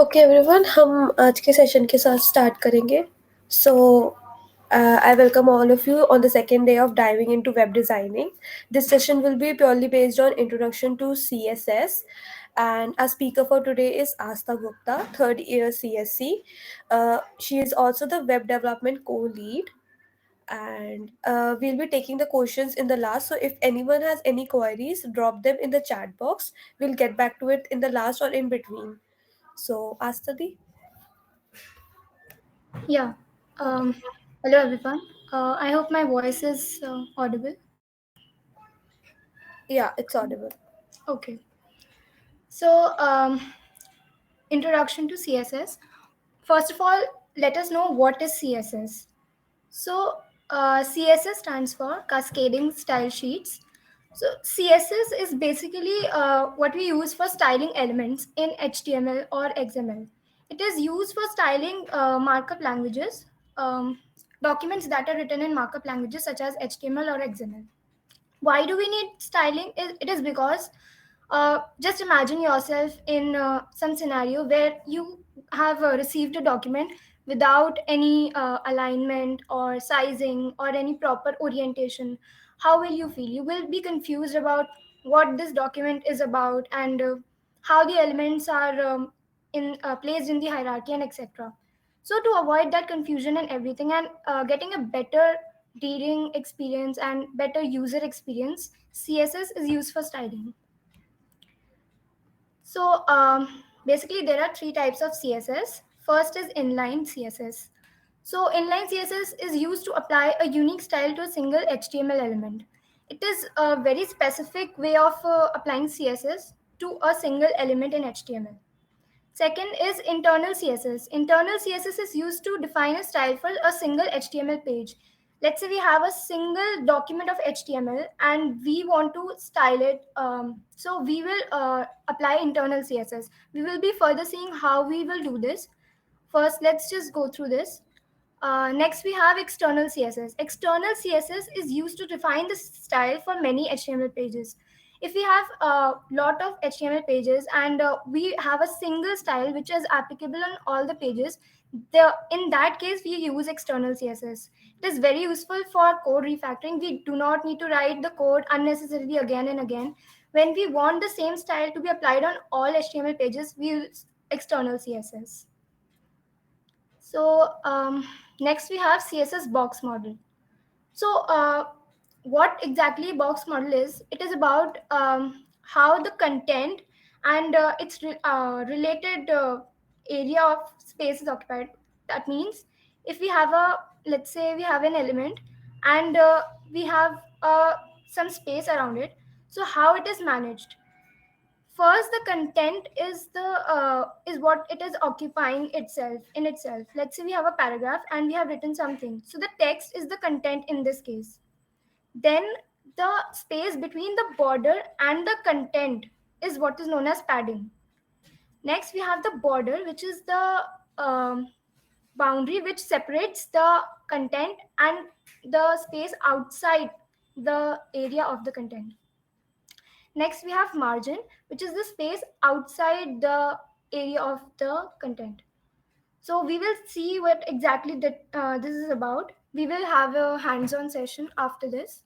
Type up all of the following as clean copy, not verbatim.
Okay everyone, हम आज के सेशन के साथ स्टार्ट करेंगे. सो I welcome all of you on the second day of diving into web designing. This session will be purely based on introduction to CSS, and our speaker for today is Asta Gupta, third year CSC. She is also the web development co-lead, and we'll be taking the questions in the last. So if anyone has any queries, drop them in the chat box. We'll get back to it in the last or in between. So, Astadi? Yeah. Okay. Um, Hello, everyone. I hope my voice is audible. Yeah, it's audible. Okay. So, introduction to CSS. First of all, let us know what is CSS. So, CSS stands for Cascading Style Sheets. So, CSS is basically what we use for styling elements in HTML or XML. It is used for styling markup languages, documents that are written in markup languages such as HTML or XML. Why do we need styling? It is because just imagine yourself in some scenario where you have received a document without any alignment or sizing or any proper orientation. How will you feel? You will be confused about what this document is about and how the elements are in placed in the hierarchy and etc. So to avoid that confusion and everything and getting a better reading experience and better user experience, CSS is used for styling. So basically, there are three types of CSS. First is inline CSS. So inline CSS is used to apply a unique style to a single HTML element. It is a very specific way of applying CSS to a single element in HTML. Second is internal CSS. Internal CSS is used to define a style for a single HTML page. Let's say we have a single document of HTML and we want to style it. So we will apply internal CSS. We will be further seeing how we will do this. First, let's just go through this. Next, we have external CSS. External CSS is used to define the style for many HTML pages. If we have a lot of HTML pages and we have a single style which is applicable on all the pages, in that case, we use external CSS. It is very useful for code refactoring. We do not need to write the code unnecessarily again and again. When we want the same style to be applied on all HTML pages, we use external CSS. So next we have CSS box model. So what exactly box model is? It is about how the content and its related area of space is occupied. That means if we have let's say we have an element and we have some space around it. So how it is managed? First, the content is what it is occupying itself in itself. Let's say we have a paragraph and we have written something, so the text is the content in this case. Then the space between the border and the content is what is known as padding. Next we have the border, which is the boundary which separates the content and the space outside the area of the content. Next, we have margin, which is the space outside the area of the content. So we will see what exactly this is about. We will have a hands-on session after this.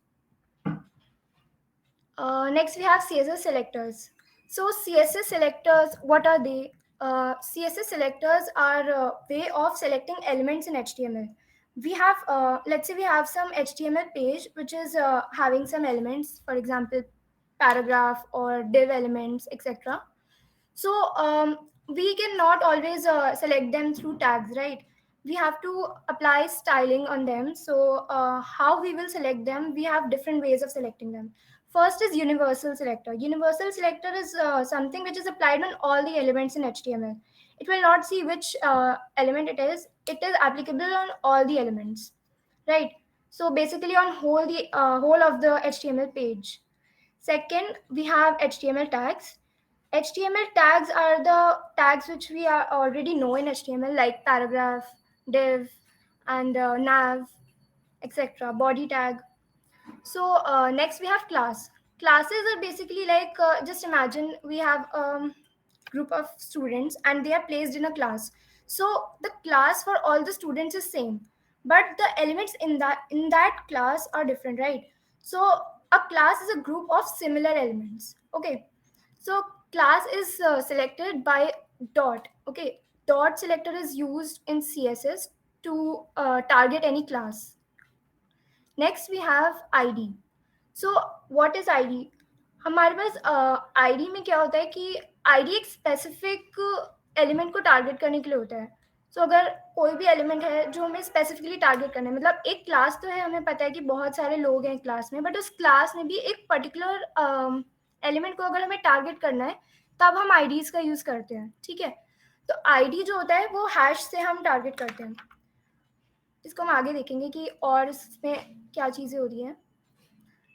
Next, we have CSS selectors. So CSS selectors, what are they? CSS selectors are a way of selecting elements in HTML. We have, let's say we have some HTML page which is having some elements, for example, paragraph or div elements, etc. So we cannot always select them through tags, right? We have to apply styling on them. So how we will select them? We have different ways of selecting them. First is universal selector. Universal selector is something which is applied on all the elements in HTML. It will not see which element it is. It is applicable on all the elements, right? So basically on whole of the HTML page. Second, we have HTML tags. HTML tags are the tags which we are already know in HTML, like paragraph, div, and nav, etc. Body tag. So next we have class. Classes are basically like just imagine we have group of students and they are placed in a class. So the class for all the students is same, but the elements in that class are different, right? So a class is a group of similar elements. Okay, so class is selected by dot. Okay, dot selector is used in css to target any class. Next we have id. So what is ID? हमारे पास ID में क्या होता है कि ID एक specific element को target करने के लिए होता है. सो अगर कोई भी एलिमेंट है जो हमें स्पेसिफिकली टारगेट करना है, मतलब एक क्लास तो है, हमें पता है कि बहुत सारे लोग हैं क्लास में, बट उस क्लास में भी एक पर्टिकुलर एलिमेंट को अगर हमें टारगेट करना है तब हम आईडीज का यूज करते हैं. ठीक है, तो आईडी जो होता है वो हैश से हम टारगेट करते हैं. इसको हम आगे देखेंगे कि और इसमें क्या चीज़ें हो रही हैं.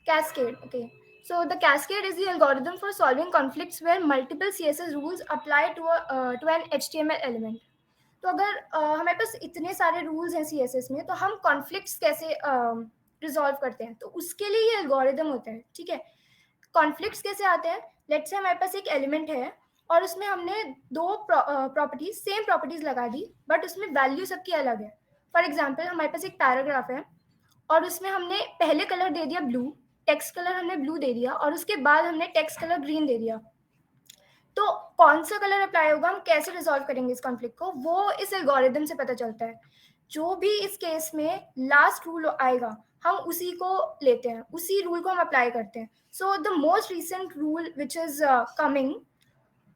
Cascade. Okay. So the cascade is the algorithm for solving conflicts where multiple CSS rules apply to an HTML element. तो अगर हमारे पास इतने सारे रूल्स हैं CSS में, तो हम कॉन्फ्लिक्ट्स कैसे रिजॉल्व करते हैं, तो उसके लिए ये एल्गोरिदम होता है. ठीक है, कॉन्फ्लिक्ट्स कैसे आते हैं? लेट्स से हमारे पास एक एलिमेंट है और उसमें हमने दो प्रॉपर्टीज, सेम प्रॉपर्टीज लगा दी, बट उसमें वैल्यू सबकी अलग है. फॉर एग्जाम्पल हमारे पास एक पैराग्राफ है और उसमें हमने पहले कलर दे दिया ब्लू, टेक्स्ट कलर हमने ब्लू दे दिया, और उसके बाद हमने टेक्स्ट कलर ग्रीन दे दिया. तो कौन सा कलर अप्लाई होगा, हम कैसे रिजॉल्व करेंगे इस कॉन्फ्लिक्ट को, वो इस एल्गोरिदम से पता चलता है. जो भी इस केस में लास्ट रूल आएगा हम उसी को लेते हैं, उसी रूल को हम अप्लाई करते हैं. So the most recent rule which is coming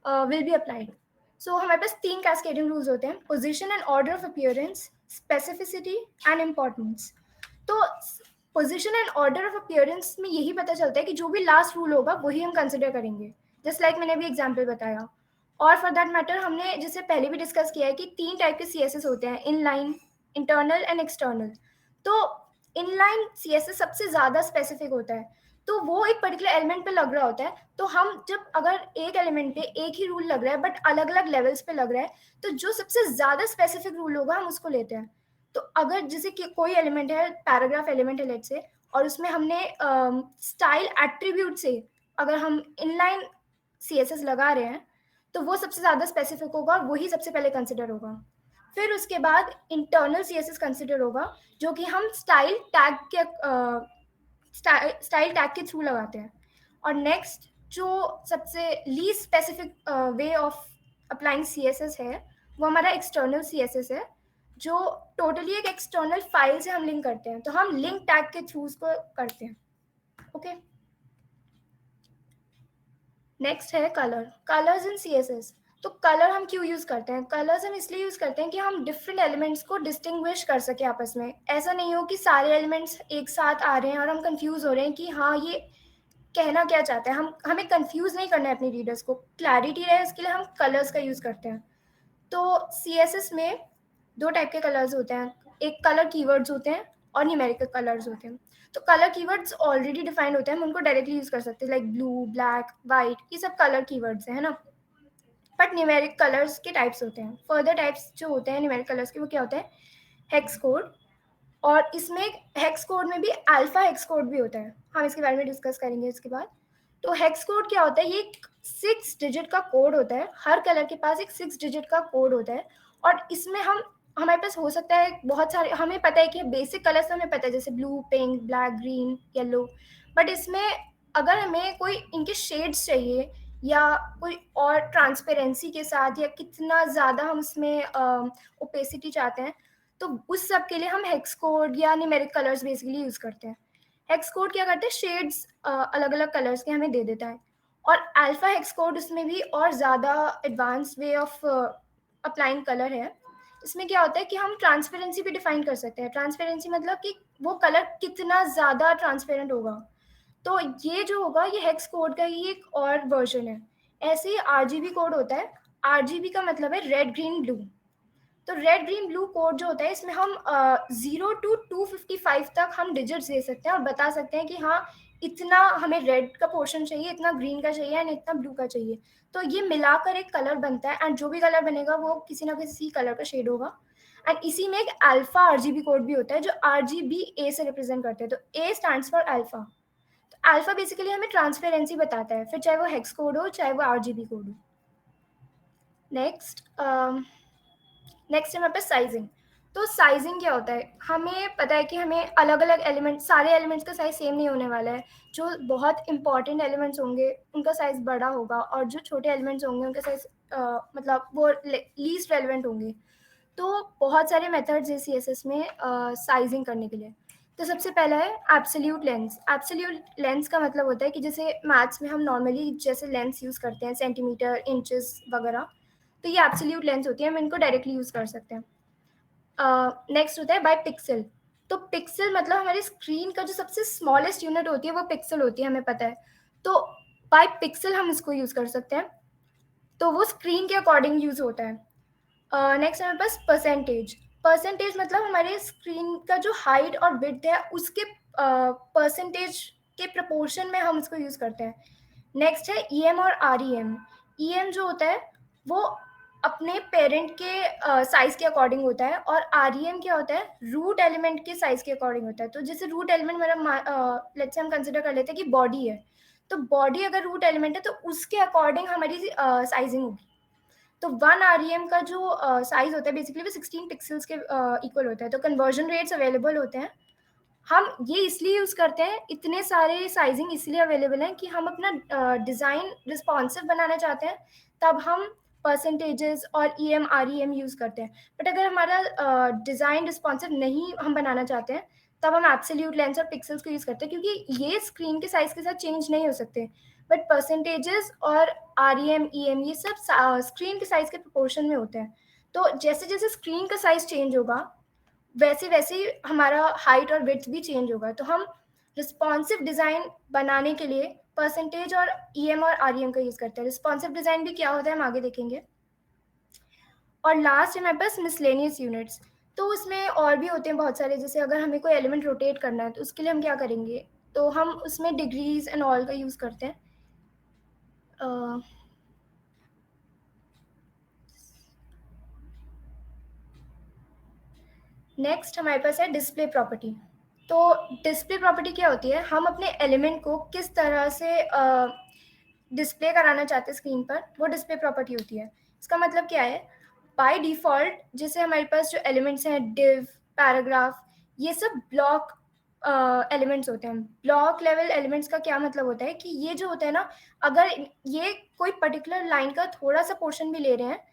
will be applied. So हमारे पास 3 कैस्केडिंग रूल्स होते हैं: position and order of appearance, specificity and importance. तो position and order of appearance में यही पता चलता है कि जो भी लास्ट रूल होगा वही हम कंसिडर करेंगे, जस्ट लाइक मैंने अभी एग्जाम्पल बताया. और फॉर दैट मैटर हमने जैसे पहले भी डिस्कस किया है कि 3 टाइप के CSS होते हैं: इनलाइन, इंटरनल एंड एक्सटर्नल. तो इनलाइन CSS सबसे ज़्यादा स्पेसिफिक होता है, तो वो एक पर्टिकुलर एलिमेंट पे लग रहा होता है. तो हम जब अगर एक एलिमेंट पे एक ही रूल लग रहा है बट अलग अलग लेवल्स पे लग रहा है, तो जो सबसे ज़्यादा स्पेसिफिक रूल होगा हम उसको लेते हैं. तो अगर जैसे कि कोई एलिमेंट है, पैराग्राफ एलिमेंट है लेट्स से, और उसमें हमने स्टाइल एट्रीब्यूट से अगर हम इनलाइन CSS लगा रहे हैं, तो वो सबसे ज़्यादा स्पेसिफिक होगा, वही सबसे पहले कंसिडर होगा. फिर उसके बाद इंटरनल CSS कंसिडर होगा, जो कि हम स्टाइल टैग के थ्रू लगाते हैं. और नेक्स्ट जो सबसे least specific way of applying CSS है, वो हमारा एक्सटर्नल CSS है, जो टोटली एक एक्सटर्नल फाइल से हम लिंक करते हैं. तो हम लिंक टैग के थ्रू उसको करते हैं. ओके, नेक्स्ट है कलर. कलर्स इन CSS. तो कलर हम क्यों यूज करते हैं? कलर्स हम इसलिए यूज करते हैं कि हम डिफरेंट एलिमेंट्स को डिस्टिंग्विश कर सके आपस में. ऐसा नहीं हो कि सारे एलिमेंट्स एक साथ आ रहे हैं और हम कंफ्यूज हो रहे हैं कि हाँ ये कहना क्या चाहते हैं. हमें कंफ्यूज नहीं करना है अपने रीडर्स को, क्लैरिटी रहे इसके लिए हम कलर्स का यूज करते हैं. तो CSS में 2 टाइप के कलर्स होते हैं. एक कलर कीवर्ड्स होते हैं और न्यूमेरिकल कलर्स होते हैं. तो कलर कीवर्ड्स ऑलरेडी डिफाइंड होते हैं, हम उनको डायरेक्टली यूज कर सकते हैं, लाइक ब्लू, ब्लैक, वाइट, ये सब कलर कीवर्ड्स हैं, है ना. बट न्यूमेरिक कलर्स के टाइप्स होते हैं. फर्दर टाइप्स जो होते हैं न्यूमेरिक कलर्स के, वो क्या होते हैं? Hex code. और इसमें हेक्स कोड में भी अल्फा हेक्स कोड भी होता है, हम इसके बारे में डिस्कस करेंगे इसके बाद. तो हेक्स कोड क्या होता है? ये 6 डिजिट का कोड होता है. हर कलर के पास एक 6 डिजिट का कोड होता है. और इसमें हमारे पास हो सकता है बहुत सारे, हमें पता है कि बेसिक कलर्स हमें पता है, जैसे blue, pink, black, green, yellow. But इसमें अगर हमें कोई इनके शेड्स चाहिए या कोई और ट्रांसपेरेंसी के साथ, या कितना ज़्यादा हम इसमें ओपेसिटी चाहते हैं, तो उस सब के लिए हम हेक्स कोड या न्यूमेरिक कलर्स बेसिकली यूज़ करते हैं. हेक्स कोड क्या करते हैं? शेड्स अलग अलग कलर्स के हमें दे देता है. और अल्फा हेक्स कोड उसमें भी और ज़्यादा advance way of applying colour है. इसमें क्या होता है कि हम ट्रांसपेरेंसी भी डिफाइन कर सकते हैं. ट्रांसपेरेंसी मतलब कि वो कलर कितना ज़्यादा ट्रांसपेरेंट होगा. तो ये जो होगा, ये हेक्स कोड का ही एक और वर्जन है. ऐसे ही RGB कोड होता है. RGB का मतलब है रेड, ग्रीन, ब्लू. तो रेड, ग्रीन, ब्लू कोड जो होता है, इसमें हम 0 to 255 तक हम डिजिट्स दे सकते हैं और बता सकते हैं कि हाँ इतना हमें रेड का पोर्शन चाहिए, इतना ग्रीन का चाहिए एंड इतना ब्लू का चाहिए. तो ये मिलाकर एक कलर बनता है, एंड जो भी कलर बनेगा वो किसी ना किसी कलर का शेड होगा. एंड इसी में एक अल्फा RGB कोड भी होता है, जो RGBA से रिप्रेजेंट करते हैं. तो A स्टैंड्स फॉर अल्फा. तो अल्फा बेसिकली हमें ट्रांसपेरेंसी बताता है, फिर चाहे वो हेक्स कोड हो चाहे वो RGB कोड हो. नेक्स्ट नेक्स्ट है हमारे पास साइजिंग। तो साइजिंग क्या होता है, हमें पता है कि हमें अलग अलग एलिमेंट, सारे एलिमेंट्स का साइज सेम नहीं होने वाला है। जो बहुत इंपॉर्टेंट एलिमेंट्स होंगे उनका साइज बड़ा होगा, और जो छोटे एलिमेंट्स होंगे उनका साइज मतलब वो लीस्ट रेलिवेंट होंगे। तो बहुत सारे मेथड्स है सीएसएस में साइजिंग करने के लिए। तो सबसे पहला है एब्सोल्यूट लेंस। एब्सोल्यूट लेंस का मतलब होता है कि जैसे मैथ्स में हम नॉर्मली जैसे लेंस यूज़ करते हैं, सेंटीमीटर, इंचेस वगैरह, तो ये एब्सोल्यूट लेंस होती है, हम इनको डायरेक्टली यूज़ कर सकते हैं। नेक्स्ट होता है बाय पिक्सल। तो पिक्सल मतलब हमारी स्क्रीन का जो सबसे स्मॉलेस्ट यूनिट होती है वो पिक्सल होती है, हमें पता है। तो बाय पिक्सल हम इसको यूज़ कर सकते हैं, तो वो स्क्रीन के अकॉर्डिंग यूज़ होता है। नेक्स्ट हमारे पास परसेंटेज। परसेंटेज मतलब हमारे स्क्रीन का जो हाइट और विड्थ है उसके परसेंटेज के प्रपोर्शन में हम इसको यूज़ करते हैं। नेक्स्ट है ईएम और आरईएम। ईएम जो होता है वो अपने पेरेंट के साइज के अकॉर्डिंग होता है, और आरईएम क्या होता है, रूट एलिमेंट के साइज के अकॉर्डिंग होता है। तो जैसे रूट एलिमेंट मेरा लेट्स से हम कंसिडर कर लेते हैं कि बॉडी है, तो बॉडी अगर रूट एलिमेंट है तो उसके अकॉर्डिंग हमारी साइजिंग होगी। तो 1 आरईएम का जो साइज होता है बेसिकली वो 16 पिक्सल्स के इक्वल होता है। तो कन्वर्जन रेट्स अवेलेबल होते हैं। हम ये इसलिए यूज़ करते हैं, इतने सारे साइजिंग इसलिए अवेलेबल हैं कि हम अपना डिज़ाइन रिस्पॉन्सिव बनाना चाहते हैं, तब हम परसेंटेजेस और ईएम आरईएम यूज़ करते हैं। बट अगर हमारा डिज़ाइन रिस्पॉन्सिव नहीं हम बनाना चाहते हैं, तब हम एब्सोल्यूट लेंस और पिक्सल्स को यूज़ करते हैं, क्योंकि ये स्क्रीन के साइज़ के साथ चेंज नहीं हो सकते। बट परसेंटेजेस और आरईएम ईएम ये सब स्क्रीन के साइज़ के प्रोपोर्शन में होते हैं। तो जैसे जैसे स्क्रीन का साइज़ चेंज होगा वैसे वैसे ही हमारा हाइट और विड्थ भी चेंज होगा। तो हम रिस्पॉन्सिव डिज़ाइन बनाने के लिए परसेंटेज और ईएम और आरईएम का यूज़ करते हैं। रिस्पॉन्सिव डिज़ाइन भी क्या होता है हम आगे देखेंगे। और लास्ट है हमारे पास मिसलेनियस यूनिट्स। तो उसमें और भी होते हैं बहुत सारे, जैसे अगर हमें कोई एलिमेंट रोटेट करना है तो उसके लिए हम क्या करेंगे, तो हम उसमें डिग्रीज एंड ऑल का यूज़ करते हैं। नेक्स्ट हमारे पास है डिस्प्ले प्रॉपर्टी। तो डिस्प्ले प्रॉपर्टी क्या होती है, हम अपने एलिमेंट को किस तरह से डिस्प्ले कराना चाहते हैं स्क्रीन पर, वो डिस्प्ले प्रॉपर्टी होती है। इसका मतलब क्या है, बाय डिफ़ॉल्ट जैसे हमारे पास जो एलिमेंट्स हैं डिव, पैराग्राफ, ये सब ब्लॉक एलिमेंट्स होते हैं। ब्लॉक लेवल एलिमेंट्स का क्या मतलब होता है कि ये जो होता है ना, अगर ये कोई पर्टिकुलर लाइन का थोड़ा सा पोर्शन भी ले रहे हैं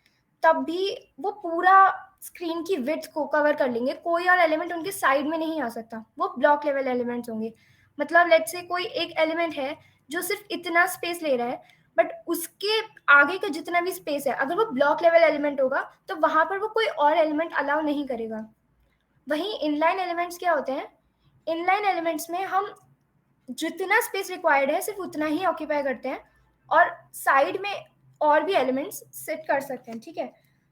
तब भी वो पूरा स्क्रीन की विड्थ को कवर कर लेंगे, कोई और एलिमेंट उनके साइड में नहीं आ सकता, वो ब्लॉक लेवल एलिमेंट्स होंगे। मतलब लेट्स से कोई एक एलिमेंट है जो सिर्फ इतना स्पेस ले रहा है, बट उसके आगे का जितना भी स्पेस है अगर वो ब्लॉक लेवल एलिमेंट होगा तो वहां पर वो कोई और एलिमेंट अलाउ नहीं करेगा। वहीं इनलाइन एलिमेंट्स क्या होते हैं, इनलाइन एलिमेंट्स में हम जितना स्पेस रिक्वायर्ड है सिर्फ उतना ही ऑक्यूपाई करते हैं, और साइड में और भी एलिमेंट्स सेट कर सकते हैं, ठीक है।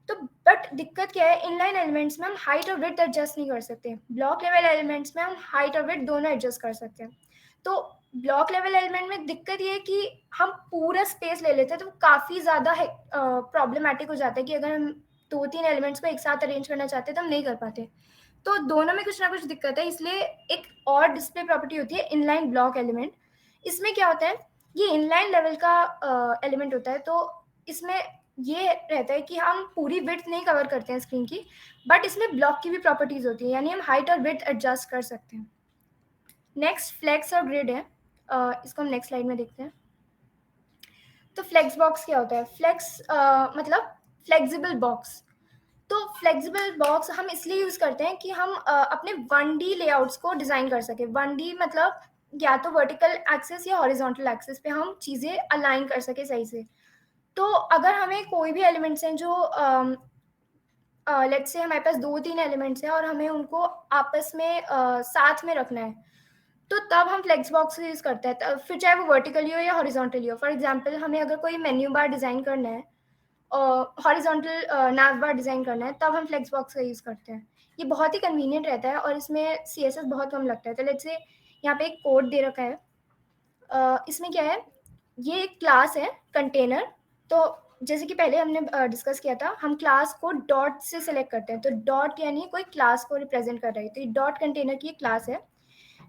तो बट दिक्कत क्या है, इनलाइन एलिमेंट्स में हम हाइट और विड्थ एडजस्ट नहीं कर सकते। ब्लॉक लेवल एलिमेंट्स में हम हाइट और विड्थ दोनों एडजस्ट कर सकते हैं। तो ब्लॉक लेवल एलिमेंट में दिक्कत ये है कि हम पूरा स्पेस ले लेते हैं, तो काफ़ी ज़्यादा प्रॉब्लमेटिक हो जाता है कि अगर हम 2-3 एलिमेंट्स को एक साथ अरेंज करना चाहते हैं तो हम नहीं कर पाते। तो दोनों में कुछ ना कुछ दिक्कत है, इसलिए एक और डिस्प्ले प्रॉपर्टी होती है इनलाइन ब्लॉक एलिमेंट। इसमें क्या होता है, ये इनलाइन लेवल का एलिमेंट होता है। तो इसमें ये रहता है कि हम पूरी विड्थ नहीं कवर करते हैं स्क्रीन की, बट इसमें ब्लॉक की भी प्रॉपर्टीज होती है, यानी हम हाइट और विड्थ एडजस्ट कर सकते हैं। नेक्स्ट फ्लेक्स और ग्रिड है, इसको हम नेक्स्ट स्लाइड में देखते हैं। तो फ्लेक्स बॉक्स क्या होता है, फ्लेक्स मतलब फ्लेक्सिबल बॉक्स। तो फ्लेक्सिबल बॉक्स हम इसलिए यूज़ करते हैं कि हम अपने 1D लेआउट्स को डिज़ाइन कर सकें। 1D मतलब या तो वर्टिकल एक्सिस या हॉरिजॉन्टल एक्सिस पे हम चीज़ें अलाइन कर सकें सही से। तो अगर हमें कोई भी एलिमेंट्स हैं जो लेट्स से हमारे पास 2-3 एलिमेंट्स हैं और हमें उनको आपस में साथ में रखना है, तो तब हम फ्लेक्स बॉक्स यूज़ करते हैं। फिर चाहे वो वर्टिकली हो या हॉरिजॉन्टली हो। फॉर एग्जाम्पल हमें अगर कोई मेन्यू बार डिज़ाइन करना है, हॉरिजॉन्टल nav बार डिज़ाइन करना है, तब हम फ्लेक्स बॉक्स का यूज़ करते हैं। ये बहुत ही कन्वीनियंट रहता है और इसमें सीएसएस बहुत कम लगता है। तो लेट्स से यहाँ पे एक कोड दे रखा है, इसमें क्या है, ये एक क्लास है कंटेनर। तो जैसे कि पहले हमने डिस्कस किया था, हम क्लास को डॉट से सेलेक्ट करते हैं। तो डॉट यानी कोई क्लास को रिप्रेजेंट कर रही है। तो ये डॉट कंटेनर की एक क्लास है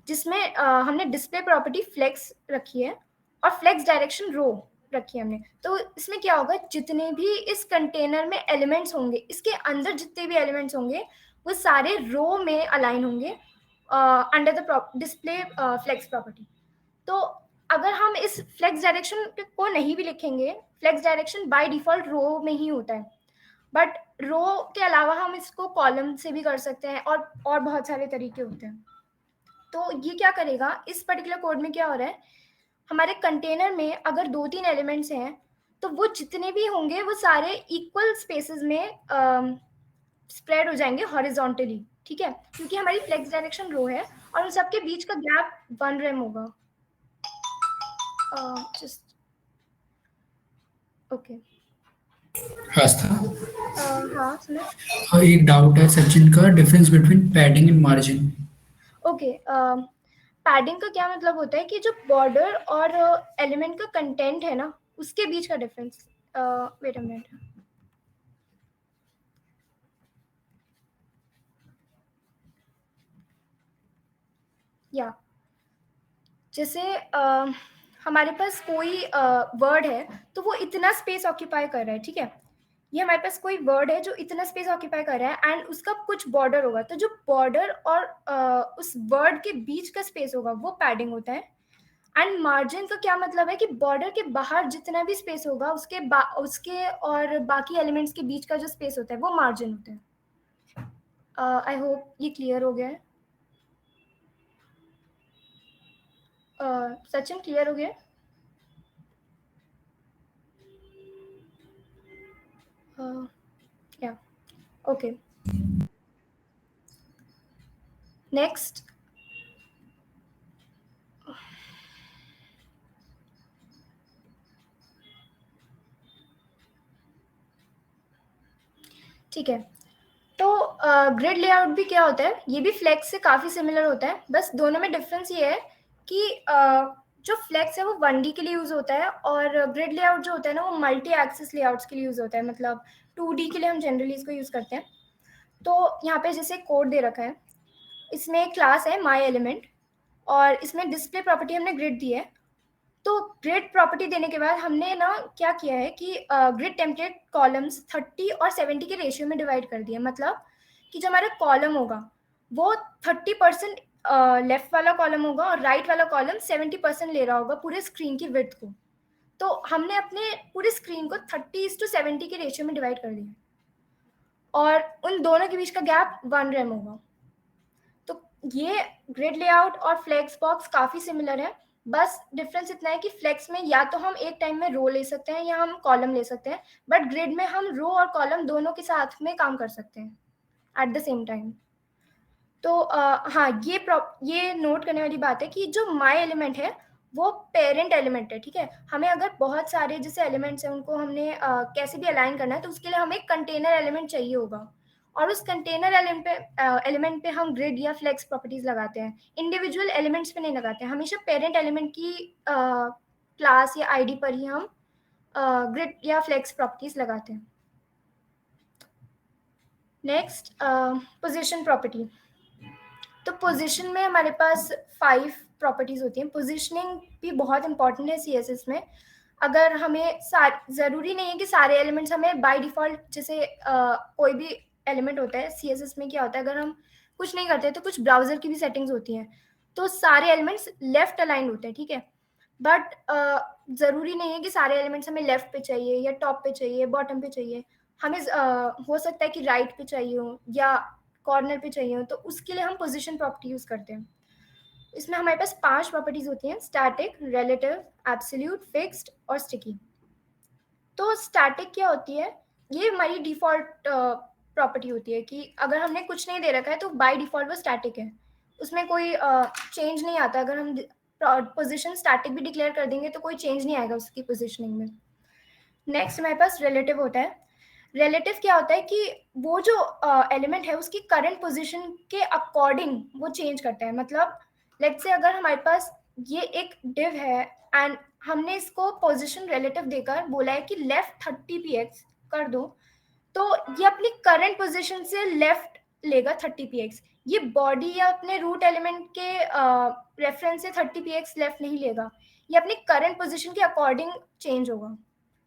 जिसमें हमने डिस्प्ले प्रॉपर्टी फ्लेक्स रखी है और फ्लेक्स डायरेक्शन रो। रखी हमने। तो इसमें क्या होगा, जितने भी इस कंटेनर में एलिमेंट्स होंगे, इसके अंदर जितने भी एलिमेंट्स होंगे वो सारे रो में अलाइन होंगे under the display flex property. तो अगर हम इस फ्लेक्स डायरेक्शन को नहीं भी लिखेंगे, फ्लेक्स डायरेक्शन बाय डिफॉल्ट रो में ही होता है, बट रो के अलावा हम इसको कॉलम से भी कर सकते हैं और बहुत सारे तरीके होते हैं। तो ये क्या करेगा, इस पर्टिकुलर कोड में क्या हो रहा है, हमारे कंटेनर में अगर 2-3 एलिमेंट्स हैं तो वो जितने भी होंगे वो सारे इक्वल स्पेसेस में स्प्रेड हो जाएंगे हॉरिजॉन्टली, ठीक है, क्योंकि हमारी फ्लेक्स डायरेक्शन रो है और उन सबके बीच का गैप 1 रेम होगा। Just okay. आस्था, हाँ सुनो। एक डाउट है सचिन का, difference between padding and margin. Okay, padding का क्या मतलब होता है कि जो बॉर्डर और एलिमेंट का कंटेंट है ना, उसके बीच का डिफरेंस। Wait a minute. या जैसे हमारे पास कोई वर्ड है तो वो इतना स्पेस ऑक्यूपाई कर रहा है, ठीक है, ये हमारे पास कोई वर्ड है जो इतना स्पेस ऑक्यूपाई कर रहा है एंड उसका कुछ बॉर्डर होगा, तो जो बॉर्डर और उस वर्ड के बीच का स्पेस होगा वो पैडिंग होता है। एंड मार्जिन का क्या मतलब है कि बॉर्डर के बाहर जितना भी स्पेस होगा उसके और बाकी एलिमेंट्स के बीच का जो स्पेस होता है वो मार्जिन होता है। आई होप ये क्लियर हो गया है। सचिन क्लियर हो गया? या ओके, नेक्स्ट। ठीक है, तो ग्रिड लेआउट भी क्या होता है, ये भी फ्लेक्स से काफ़ी सिमिलर होता है, बस दोनों में डिफरेंस ये है कि जो फ्लेक्स है वो 1D के लिए यूज़ होता है और ग्रिड लेआउट जो होता है ना वो मल्टी एक्सिस लेआउट्स के लिए यूज़ होता है, मतलब 2D के लिए हम जनरली इसको यूज़ करते हैं। तो यहाँ पे जैसे कोड दे रखा है, इसमें एक क्लास है माई एलिमेंट और इसमें डिस्प्ले प्रॉपर्टी हमने ग्रिड दी है। तो ग्रिड प्रॉपर्टी देने के बाद हमने ना क्या किया है कि ग्रिड टेम्पलेट कॉलम्स 30 और 70 के रेशियो में डिवाइड कर दिया, मतलब कि जो हमारा कॉलम होगा वो 30% लेफ्ट वाला कॉलम होगा और राइट वाला कॉलम 70% ले रहा होगा पूरे स्क्रीन की विड्थ को। तो हमने अपने पूरी स्क्रीन को 30:70 के रेशियो में डिवाइड कर दिया और उन दोनों के बीच का गैप 1 रेम होगा। तो ये ग्रिड लेआउट और फ्लेक्स बॉक्स काफ़ी सिमिलर है, बस डिफरेंस इतना है कि फ्लेक्स में या तो हम एक टाइम में रो ले सकते हैं या हम कॉलम ले सकते हैं, बट ग्रिड में हम रो और कॉलम दोनों के साथ में काम कर सकते हैं एट द सेम टाइम। तो हाँ, ये नोट करने वाली बात है कि जो माई एलिमेंट है वो पेरेंट एलिमेंट है, ठीक है। हमें अगर बहुत सारे जैसे एलिमेंट्स हैं उनको हमने कैसे भी अलाइन करना है तो उसके लिए हमें एक कंटेनर एलिमेंट चाहिए होगा और उस कंटेनर एलिमेंट पे हम ग्रिड या फ्लेक्स प्रॉपर्टीज लगाते हैं, इंडिविजुअल एलिमेंट्स पे नहीं लगाते हैं, हमेशा पेरेंट एलिमेंट की क्लास या आईडी पर ही हम ग्रिड या फ्लेक्स प्रॉपर्टीज लगाते हैं। Next, position property. तो पोजीशन में हमारे पास 5 प्रॉपर्टीज होती हैं। पोजीशनिंग भी बहुत इंपॉर्टेंट है सीएसएस में। अगर हमें ज़रूरी नहीं है कि सारे एलिमेंट्स हमें बाय डिफ़ॉल्ट, जैसे कोई भी एलिमेंट होता है सीएसएस में क्या होता है, अगर हम कुछ नहीं करते तो कुछ ब्राउज़र की भी सेटिंग्स होती हैं, तो सारे एलिमेंट्स लेफ्ट अलाइंड होते हैं, ठीक है। बट ज़रूरी नहीं है कि सारे एलिमेंट्स हमें लेफ्ट पे चाहिए या टॉप पे चाहिए, बॉटम पे चाहिए। हमें हो सकता है कि राइट पे चाहिए हो या कॉर्नर पे चाहिए हो, तो उसके लिए हम पोजीशन प्रॉपर्टी यूज़ करते हैं। इसमें हमारे पास 5 प्रॉपर्टीज होती हैं, स्टैटिक, रिलेटिव, एब्सोल्यूट, फिक्स्ड और स्टिकी। तो स्टैटिक क्या होती है, ये हमारी डिफ़ॉल्ट प्रॉपर्टी होती है कि अगर हमने कुछ नहीं दे रखा है तो बाय डिफ़ॉल्ट वो स्टैटिक है, उसमें कोई चेंज नहीं आता। अगर हम पोजीशन स्टैटिक भी डिक्लेयर कर देंगे तो कोई चेंज नहीं आएगा उसकी पोजीशनिंग में। नेक्स्ट हमारे पास रिलेटिव होता है। रिलेटिव क्या होता है कि वो जो एलिमेंट है उसकी करंट पोजीशन के अकॉर्डिंग वो चेंज करता है, मतलब लेट्स से अगर हमारे पास ये एक डिव है एंड हमने इसको पोजीशन रिलेटिव देकर बोला है कि लेफ्ट 30 px कर दो, तो ये अपनी करंट पोजीशन से लेफ्ट लेगा 30 px। ये बॉडी या अपने रूट एलिमेंट के रेफरेंस से 30 px लेफ्ट नहीं लेगा, ये अपनी करंट पोजीशन के अकॉर्डिंग चेंज होगा,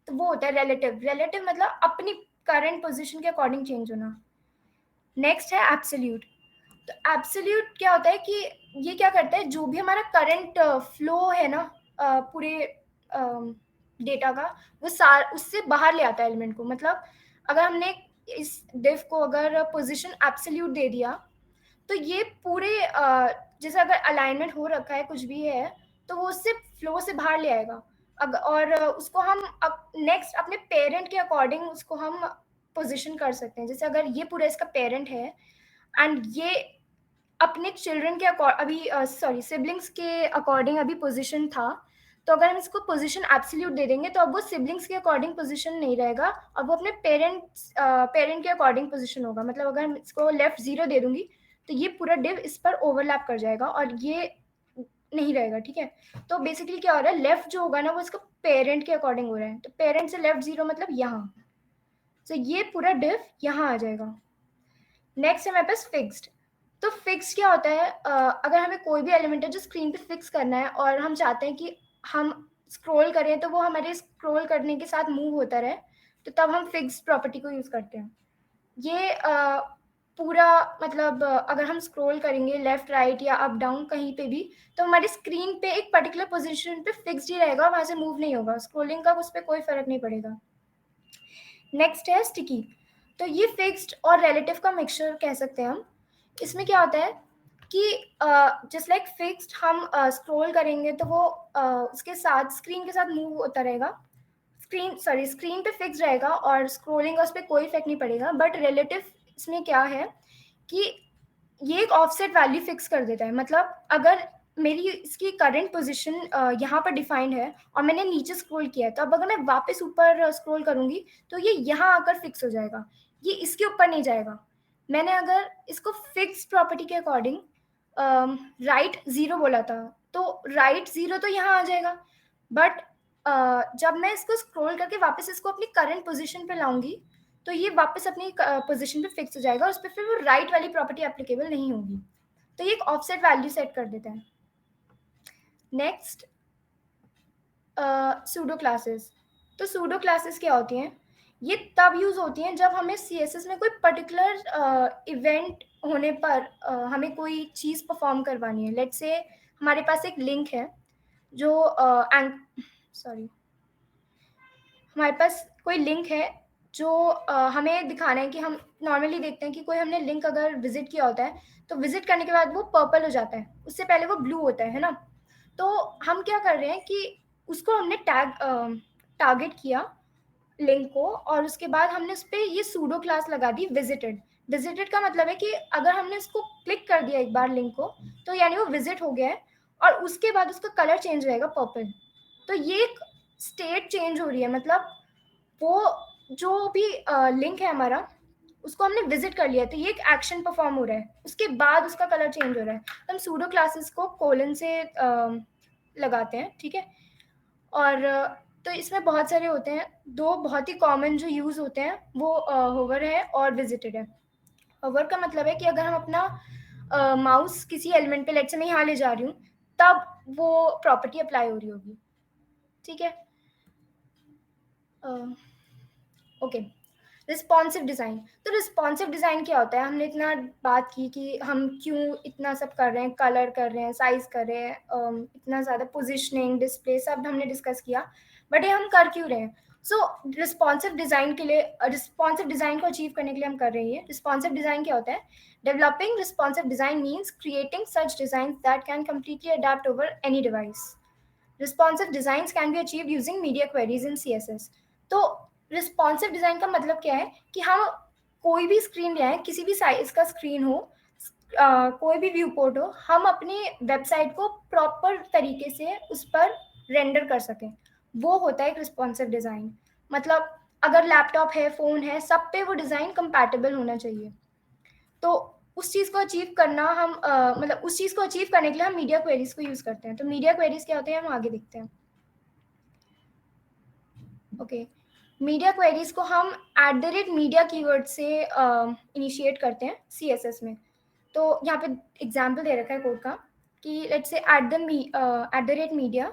तो वो होता है रिलेटिव। रिलेटिव मतलब अपनी करंट पोजीशन के अकॉर्डिंग चेंज होना। नेक्स्ट है एब्सोल्यूट। तो एब्सोल्यूट क्या होता है कि ये क्या करता है, जो भी हमारा करंट फ्लो है ना पूरे डेटा का, वो उससे बाहर ले आता है एलिमेंट को। मतलब अगर हमने इस डिफ को अगर पोजीशन एब्सोल्यूट दे दिया, तो ये पूरे जैसे अगर अलाइनमेंट हो रखा है कुछ भी है, तो वो उससे फ्लो से बाहर ले आएगा। और उसको हम नेक्स्ट अपने पेरेंट के अकॉर्डिंग उसको हम पोजीशन कर सकते हैं। जैसे अगर ये पूरा इसका पेरेंट है एंड ये अपने चिल्ड्रन के अभी सॉरी सिबलिंग्स के अकॉर्डिंग अभी पोजीशन था, तो अगर हम इसको पोजीशन एब्सोल्यूट दे देंगे तो अब वो सिबलिंग्स के अकॉर्डिंग पोजीशन नहीं रहेगा, अब वो अपने पेरेंट के अकॉर्डिंग पोजीशन होगा। मतलब अगर हम इसको लेफ्ट 0 दे दूंगी तो ये पूरा डिव इस पर ओवरलैप कर जाएगा और ये नहीं रहेगा, ठीक है। तो बेसिकली क्या हो रहा है, लेफ्ट जो होगा ना वो इसका पेरेंट के अकॉर्डिंग हो रहा है, तो पेरेंट से लेफ्ट 0 मतलब यहाँ, तो ये पूरा डिव यहाँ आ जाएगा। नेक्स्ट है मेरे पास फिक्स्ड। तो फिक्स क्या होता है, अगर हमें कोई भी एलिमेंट है जो स्क्रीन पे फिक्स करना है और हम चाहते हैं कि हम स्क्रॉल करें तो वो हमारे स्क्रॉल करने के साथ मूव होता रहे, तो तब हम फिक्स्ड प्रॉपर्टी को यूज करते हैं। ये पूरा मतलब अगर हम स्क्रॉल करेंगे लेफ्ट राइट या अप डाउन कहीं पे भी, तो हमारी स्क्रीन पे एक पर्टिकुलर पोजीशन पे फिक्स्ड ही रहेगा, वहां से मूव नहीं होगा, स्क्रॉलिंग का उस पर कोई फर्क नहीं पड़ेगा। नेक्स्ट है स्टिकी। तो ये फिक्स्ड और रिलेटिव का मिक्सचर कह सकते हैं हम। इसमें क्या होता है कि जस्ट लाइक फिक्स्ड हम स्क्रॉल करेंगे तो वो उसके साथ स्क्रीन के साथ मूव होता रहेगा, स्क्रीन पे फिक्स रहेगा और स्क्रॉलिंग का उस पर कोई इफेक्ट नहीं पड़ेगा। बट रिलेटिव इसमें क्या है कि ये एक ऑफसेट वैल्यू फिक्स कर देता है। मतलब अगर मेरी इसकी करंट पोजीशन यहाँ पर डिफाइंड है और मैंने नीचे स्क्रॉल किया है, तो अब अगर मैं वापस ऊपर स्क्रॉल करूंगी तो ये यहाँ आकर फिक्स हो जाएगा, ये इसके ऊपर नहीं जाएगा। मैंने अगर इसको फिक्स प्रॉपर्टी के अकॉर्डिंग राइट 0 बोला था, तो राइट 0 तो यहाँ आ जाएगा, बट जब मैं इसको स्क्रॉल करके वापस इसको अपनी करंट पोजीशन पे लाऊंगी तो ये वापस अपनी पोजीशन पे फिक्स हो जाएगा, उस पर फिर वो राइट वाली प्रॉपर्टी एप्लीकेबल नहीं होगी। तो ये एक ऑफसेट वैल्यू सेट कर देता है। Next pseudo classes. तो सूडो क्लासेस क्या होती हैं, ये तब यूज होती हैं जब हमें सीएसएस में कोई पर्टिकुलर इवेंट होने पर हमें कोई चीज परफॉर्म करवानी है। लेट्स से हमारे पास एक लिंक है जो सॉरी हमारे पास कोई लिंक है जो हमें दिखाना है कि हम नॉर्मली देखते हैं कि कोई हमने लिंक अगर विजिट किया होता है तो विजिट करने के बाद वो पर्पल हो जाता है, उससे पहले वो ब्लू होता है ना। तो हम क्या कर रहे हैं कि उसको हमने टारगेट किया लिंक को, और उसके बाद हमने उस पर ये सूडो क्लास लगा दी विजिटेड। विजिटेड का मतलब है कि अगर हमने उसको क्लिक कर दिया एक बार लिंक को, तो यानी वो विजिट हो गया है, और उसके बाद उसका कलर चेंज रहेगा पर्पल। तो ये एक स्टेट चेंज हो रही है, मतलब वो जो भी लिंक है हमारा उसको हमने विजिट कर लिया, तो ये एक एक्शन परफॉर्म हो रहा है, उसके बाद उसका कलर चेंज हो रहा है। तो हम सूडो क्लासेस को कोलन से लगाते हैं, ठीक है। और तो इसमें बहुत सारे होते हैं, दो बहुत ही कॉमन जो यूज होते हैं वो होवर है और विजिटेड है। होवर का मतलब है कि अगर हम अपना माउस किसी एलिमेंट पे, लेट से मैं यहाँ ले जा रही हूँ, तब वो प्रॉपर्टी अप्लाई हो रही होगी, ठीक है। Okay, responsive design. तो रिस्पॉन्सिव डिज़ाइन क्या होता है, हमने इतना बात की कि हम क्यों इतना सब कर रहे हैं, कलर कर रहे हैं, साइज कर रहे हैं, इतना ज़्यादा पोजिशनिंग डिस्प्ले सब हमने डिस्कस किया, बट ये हम कर क्यों रहे हैं। सो रिस्पॉन्सिव डिज़ाइन के लिए, रिस्पॉन्सिव डिज़ाइन को अचीव करने के लिए हम कर रहे हैं। रिस्पॉन्सिव डिज़ाइन क्या होता है, developing responsive design means creating such design that can completely adapt over any device. Responsive designs can be achieved using media queries in CSS। तो रिस्पॉन्सिव डिज़ाइन का मतलब क्या है कि हम कोई भी स्क्रीन ले आए, किसी भी साइज का स्क्रीन हो, कोई भी व्यू पोर्ट हो, हम अपनी वेबसाइट को प्रॉपर तरीके से उस पर रेंडर कर सकें, वो होता है एक रिस्पॉन्सिव डिज़ाइन। मतलब अगर लैपटॉप है, फ़ोन है, सब पे वो डिज़ाइन कंपैटिबल होना चाहिए। तो उस चीज़ को अचीव करना हम मतलब उस चीज़ को अचीव करने के लिए हम मीडिया क्वेरीज को यूज़ करते हैं। तो मीडिया क्वेरीज क्या होते हैं हम आगे देखते हैं। ओके, मीडिया क्वेरीज को हम @media कीवर्ड से इनिशिएट करते हैं CSS में। तो यहाँ पे एग्जाम्पल दे रखा है कोड का कि लेट्स से @media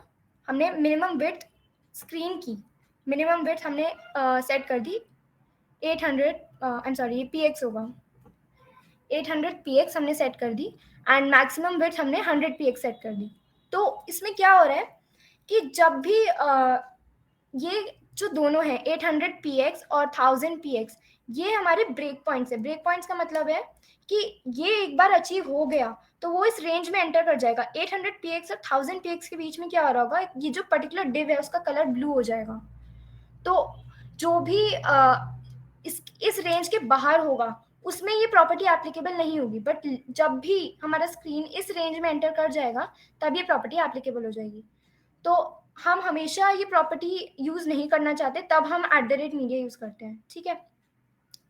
हमने मिनिमम विड्थ स्क्रीन की मिनिमम विड्थ हमने सेट कर दी 800 आई एम सॉरी, ये px होगा, 800 px हमने सेट कर दी एंड मैक्सिमम विड्थ हमने 100 px सेट कर दी। तो इसमें क्या हो रहा है कि जब भी ये जो दोनों हैं 800 px और 1000 px, ये हमारे ब्रेक पॉइंट्स है। ब्रेक पॉइंट्स का मतलब है कि ये एक बार अचीव हो गया तो वो इस रेंज में एंटर कर जाएगा। 800 px और 1000 px के बीच में क्या हो रहा होगा, ये जो पर्टिकुलर डिव है उसका कलर ब्लू हो जाएगा। तो जो भी इस रेंज के बाहर होगा उसमें ये प्रॉपर्टी एप्लीकेबल नहीं होगी, बट जब भी हमारा स्क्रीन इस रेंज में एंटर कर जाएगा तब ये प्रॉपर्टी एप्लीकेबल हो जाएगी। तो हम हमेशा ये प्रॉपर्टी यूज नहीं करना चाहते, तब हम @मीडिया यूज करते हैं। ठीक है,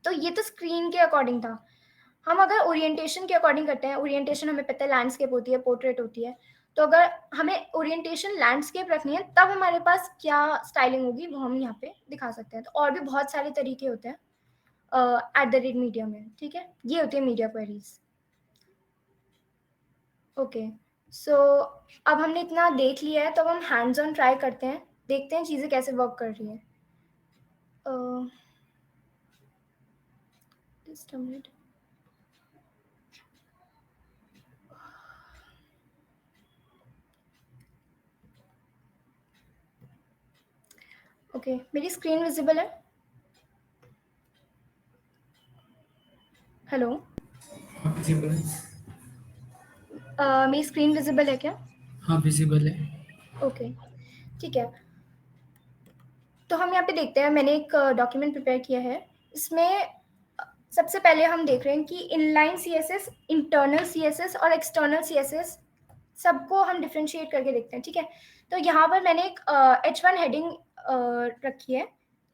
तो ये तो स्क्रीन के अकॉर्डिंग था। हम अगर ओरिएंटेशन के अकॉर्डिंग करते हैं, ओरिएंटेशन हमें पता है लैंडस्केप होती है, पोर्ट्रेट होती है, तो अगर हमें ओरिएंटेशन लैंडस्केप रखनी है तब हमारे पास क्या स्टाइलिंग होगी वो हम यहाँ पे दिखा सकते हैं। तो और भी बहुत सारे तरीके होते हैं @मीडिया में। ठीक है, ये होती है मीडिया क्वेरीज। ओके, सो अब हमने इतना देख लिया है तो अब हम हैंड्स ऑन ट्राई करते हैं, देखते हैं चीज़ें कैसे वर्क कर रही है। Just a minute. ओके, मेरी स्क्रीन विजिबल है? हेलो, हाँ विजिबल है। मेरी स्क्रीन विजिबल है क्या? हाँ विजिबल है। ओके, ठीक है। तो हम यहाँ पे देखते हैं, मैंने एक डॉक्यूमेंट प्रिपेयर किया है। इसमें सबसे पहले हम देख रहे हैं कि इनलाइन CSS, इंटरनल CSS और एक्सटर्नल CSS सबको हम डिफ्रेंशिएट करके देखते हैं। ठीक है, तो यहाँ पर मैंने एक H1 हेडिंग रखी है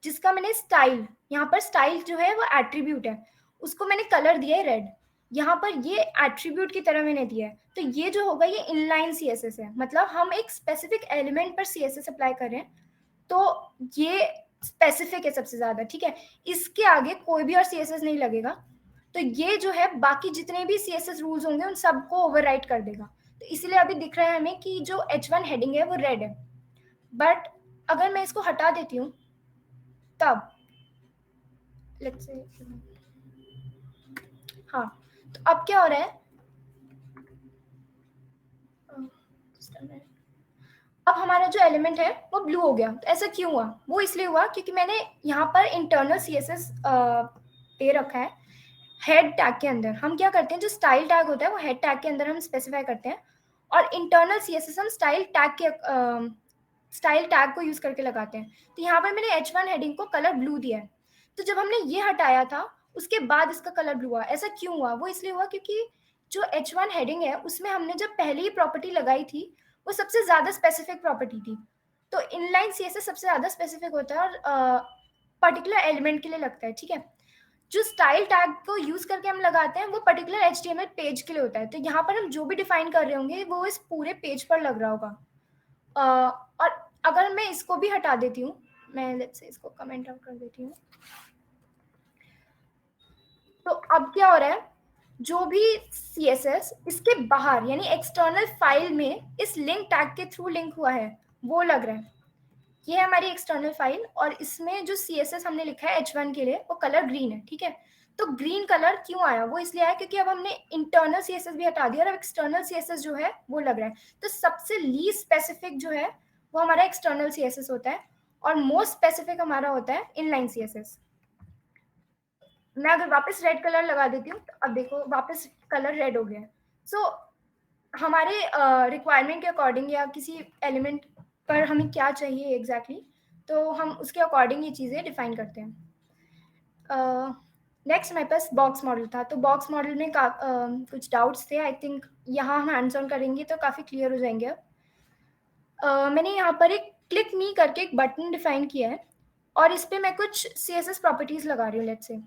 जिसका मैंने स्टाइल, यहाँ पर स्टाइल जो है वो एट्रीब्यूट है, उसको मैंने कलर दिया है रेड। यहाँ पर ये एट्रीब्यूट की तरह मैंने दिया है, तो ये जो होगा ये इनलाइन CSS है, मतलब हम एक स्पेसिफिक एलिमेंट पर CSS अप्लाई कर रहे हैं, तो ये स्पेसिफिक है सबसे ज्यादा। ठीक है, इसके आगे कोई भी और CSS नहीं लगेगा, तो ये जो है बाकी जितने भी CSS रूल्स होंगे उन सबको ओवरराइट कर देगा। तो इसलिए अभी दिख रहा है हमें कि जो H1 हेडिंग है वो रेड है, बट अगर मैं इसको हटा देती हूँ तब लेट्स से, हाँ, तो अब क्या हो रहा है, अब हमारा जो एलिमेंट है वो ब्लू हो गया। तो ऐसा क्यों हुआ? वो इसलिए हुआ क्योंकि मैंने यहाँ पर इंटरनल CSS दे रखा है हेड टैग के अंदर। हम क्या करते हैं, जो स्टाइल टैग होता है वो हेड टैग के अंदर हम स्पेसिफाई करते हैं, और इंटरनल CSS हम स्टाइल टैग को यूज करके लगाते हैं। तो यहाँ पर मैंने H1 हेडिंग को कलर ब्लू दिया है, तो जब हमने ये हटाया था उसके बाद इसका कलर ब्लू हुआ। ऐसा क्यों हुआ? वो इसलिए हुआ क्योंकि जो H1 हेडिंग है उसमें हमने जब पहले ही प्रॉपर्टी लगाई थी वो सबसे ज्यादा स्पेसिफिक प्रॉपर्टी थी। तो इनलाइन CSS सबसे ज्यादा स्पेसिफिक होता है और पर्टिकुलर एलिमेंट के लिए लगता है। ठीक है, जो स्टाइल टैग को यूज करके हम लगाते हैं वो पर्टिकुलर HTML पेज के लिए होता है। तो यहाँ पर हम जो भी डिफाइन कर रहे होंगे वो इस पूरे पेज पर लग रहा होगा। और अगर मैं इसको भी हटा देती हूँ, मैं लेट्स से इसको कमेंट आउट कर देती हूँ, तो अब क्या हो रहा है, जो भी CSS इसके बाहर यानी एक्सटर्नल फाइल में इस लिंक टैग के थ्रू लिंक हुआ है वो लग रहा है। ये है हमारी एक्सटर्नल फाइल, और इसमें जो CSS हमने लिखा है H1 के लिए वो कलर ग्रीन है। ठीक है, तो ग्रीन कलर क्यों आया? वो इसलिए आया क्योंकि अब हमने इंटरनल CSS भी हटा दिया और अब एक्सटर्नल CSS जो है वो लग रहा है। तो सबसे लीस्ट स्पेसिफिक जो है वो हमारा एक्सटर्नल CSS होता है, और मोस्ट स्पेसिफिक हमारा होता है इनलाइन CSS। मैं अगर वापस रेड कलर लगा देती हूँ तो अब देखो वापस कलर रेड हो गया है। सो हमारे रिक्वायरमेंट के अकॉर्डिंग या किसी एलिमेंट पर हमें क्या चाहिए एग्जैक्टली, तो हम उसके अकॉर्डिंग ये चीज़ें डिफाइन करते हैं। नेक्स्ट हमारे पास बॉक्स मॉडल था। तो बॉक्स मॉडल में कुछ डाउट्स थे, आई थिंक यहाँ हम हैंड्स ऑन करेंगे तो काफ़ी क्लियर हो जाएंगे अब। मैंने यहाँ पर एक क्लिक मी करके एक बटन डिफाइन किया है, और इस पर मैं कुछ CSS प्रॉपर्टीज लगा रही हूँ लेट्स से।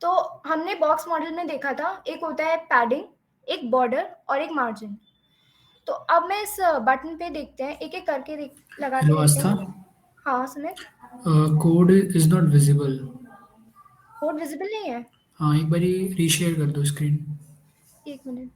तो हमने बॉक्स मॉडल में देखा था एक होता है पैडिंग, एक बॉर्डर और एक मार्जिन। तो अब मैं इस बटन पे देखते हैं, एक एक करके लगा के हेलो देखते आस्था, हैं। हाँ Sumit, code is not visible. Code visible नहीं है? हाँ एक बार रीशेयर कर दो स्क्रीन। एक मिनट।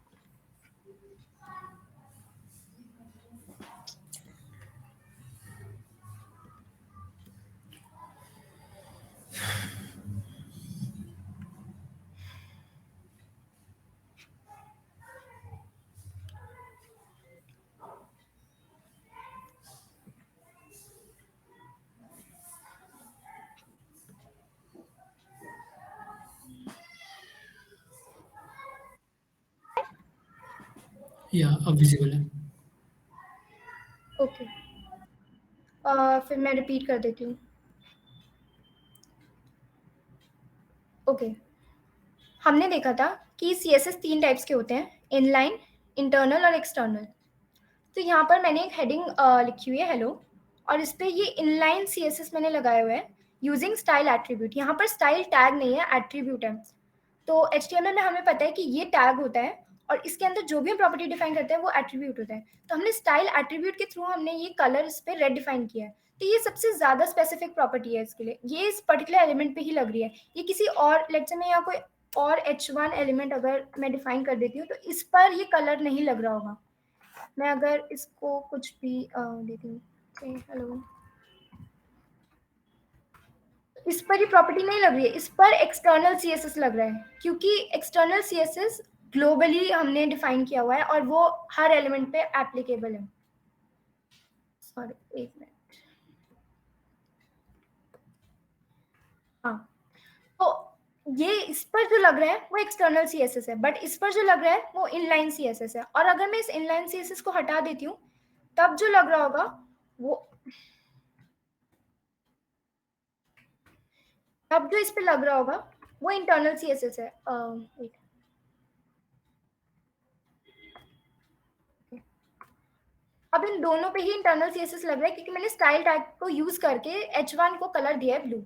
या अब विजिबल है। ओके, फिर मैं रिपीट कर देती हूँ। ओके, हमने देखा था कि CSS 3 टाइप्स के होते हैं, इनलाइन, इंटरनल और एक्सटर्नल। तो यहाँ पर मैंने एक हेडिंग लिखी हुई है हेलो, और इस पे ये इनलाइन CSS मैंने लगाए हुए हैं यूजिंग स्टाइल एट्रीब्यूट। यहाँ पर स्टाइल टैग नहीं है, एट्रीब्यूट है। तो HTML में हमें पता है कि ये टैग होता है और इसके अंदर जो भी प्रॉपर्टी डिफाइन करते हैं वो एट्रीब्यूट होता है। तो हमने स्टाइल एट्रीब्यूट के थ्रू हमने ये कलर इस पे रेड डिफाइन किया है। तो ये सबसे ज्यादा स्पेसिफिक प्रॉपर्टी है इसके लिए, ये इस पर्टिकुलर एलिमेंट पे ही लग रही है। ये किसी और, लेट्स से मैं यहाँ कोई और H1 एलिमेंट अगर मैं डिफाइन कर देती हूँ तो इस पर ये कलर नहीं लग रहा होगा। मैं अगर इसको कुछ भी देती हूँ, हेलो, इस पर ये प्रॉपर्टी नहीं लग रही है, इस पर एक्सटर्नल CSS लग रहा है, क्योंकि एक्सटर्नल CSS ग्लोबली हमने डिफाइन किया हुआ है और वो हर एलिमेंट पे एप्लीकेबल है। सॉरी, एक मिनट। हाँ, तो ये इस पर जो लग रहा है वो एक्सटर्नल CSS है, बट इस पर जो लग रहा है वो इनलाइन CSS है। और अगर मैं इस इनलाइन CSS को हटा देती हूँ तब जो लग रहा होगा वो, तब जो इस पे लग रहा होगा वो इंटरनल CSS है। wait, अब इन दोनों पे ही इंटरनल CSS लग रहा है क्योंकि मैंने स्टाइल टैग को यूज करके H1 को कलर दिया है ब्लू।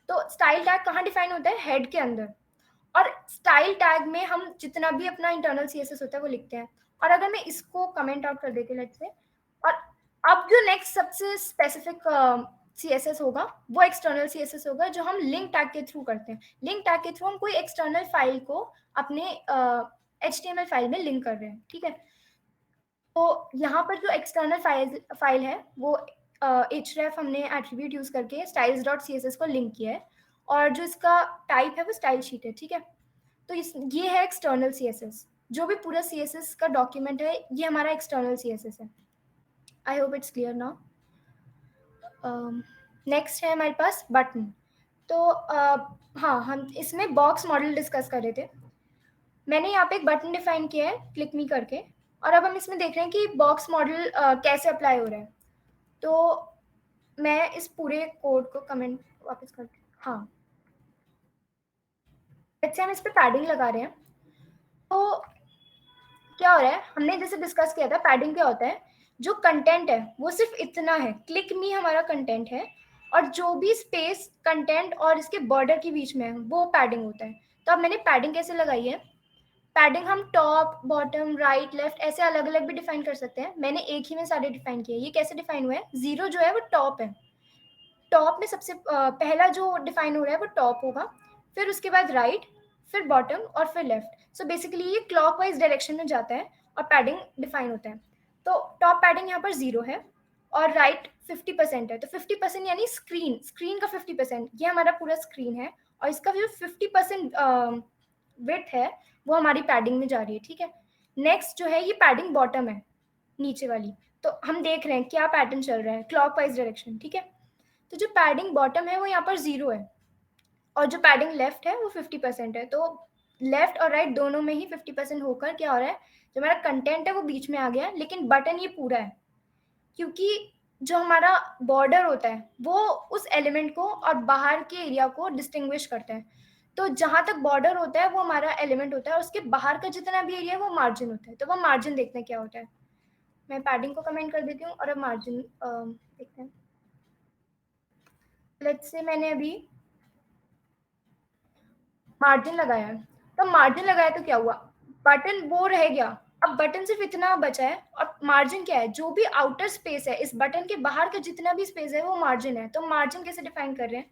तो स्टाइल टैग कहाँ डिफाइन होता है? हेड के अंदर। और स्टाइल टैग में हम जितना भी अपना इंटरनल CSS होता है वो लिखते हैं। और अगर मैं इसको कमेंट आउट कर देती हूँ लेट्स से, और अब जो नेक्स्ट सबसे स्पेसिफिक CSS होगा वो एक्सटर्नल CSS होगा जो हम लिंक टैग के थ्रू करते हैं। लिंक टैग के थ्रू हम कोई एक्सटर्नल फाइल को अपने HTML फाइल में लिंक कर रहे हैं, ठीक है। तो यहाँ पर जो एक्सटर्नल फाइल है वो href हमने एट्रीब्यूट यूज करके styles.css को लिंक किया है, और जो इसका टाइप है वो स्टाइल शीट है, ठीक है। तो ये है एक्सटर्नल CSS। जो भी पूरा CSS का डॉक्यूमेंट है ये हमारा एक्सटर्नल CSS है। I hope it's clear now. Next है हमारे पास बटन। तो हाँ, हम इसमें बॉक्स मॉडल डिस्कस कर रहे थे। मैंने यहाँ पे एक बटन डिफाइन किया है क्लिक मी करके, और अब हम इसमें देख रहे हैं कि बॉक्स मॉडल कैसे अप्लाई हो रहा है। तो मैं इस पूरे कोड को कमेंट वापस करती हूँ। हाँ, जैसे हम इस पे पैडिंग लगा रहे हैं तो क्या हो रहा है, हमने जैसे डिस्कस किया था पैडिंग क्या होता है, जो कंटेंट है वो सिर्फ इतना है, क्लिक मी हमारा कंटेंट है, और जो भी स्पेस कंटेंट और इसके बॉर्डर के बीच में है वो पैडिंग होता है। तो अब मैंने पैडिंग कैसे लगाई है, पैडिंग हम टॉप, बॉटम, राइट, लेफ्ट ऐसे अलग अलग भी डिफाइन कर सकते हैं। मैंने एक ही में सारे डिफाइन किए। ये कैसे डिफाइन हुआ है, 0 जो है वो टॉप है, टॉप में सबसे पहला जो डिफाइन हो रहा है वो टॉप होगा, फिर उसके बाद राइट, फिर बॉटम और फिर लेफ्ट। सो बेसिकली ये क्लॉकवाइज डायरेक्शन में जाता है और पैडिंग डिफाइन होता है। तो टॉप पैडिंग यहाँ पर 0 है और राइट 50% है। तो 50% यानी स्क्रीन का 50%, ये हमारा पूरा स्क्रीन है, और इसका जो 50% विड्थ है वो हमारी पैडिंग में जा रही है, ठीक है। नेक्स्ट जो है ये पैडिंग बॉटम है, नीचे वाली। तो हम देख रहे हैं क्या पैटर्न चल रहा है, क्लॉकवाइज डायरेक्शन, ठीक है। तो जो पैडिंग बॉटम है वो यहाँ पर 0 है, और जो पैडिंग लेफ्ट है वो 50% है। तो लेफ्ट और राइट दोनों में ही 50% होकर क्या हो रहा है, जो हमारा कंटेंट है वो बीच में आ गया, लेकिन बटन ये पूरा है, क्योंकि जो हमारा बॉर्डर होता है वो उस एलिमेंट को और बाहर के एरिया को डिस्टिंग्विश करता है। तो जहां तक बॉर्डर होता है वो हमारा एलिमेंट होता है, और उसके बाहर का जितना भी एरिया है वो मार्जिन होता है। तो वो मार्जिन देखते हैं क्या होता है। मैं पैडिंग को कमेंट कर देती हूँ और अब मार्जिन देखते हैं। लेट्स से मैंने अभी मार्जिन लगाया है, तो मार्जिन लगाया तो क्या हुआ, बटन वो रह गया। अब बटन सिर्फ इतना बचा है, और मार्जिन क्या है, जो भी आउटर स्पेस है इस बटन के बाहर का जितना भी स्पेस है वो मार्जिन है। तो मार्जिन कैसे डिफाइन कर रहे हैं,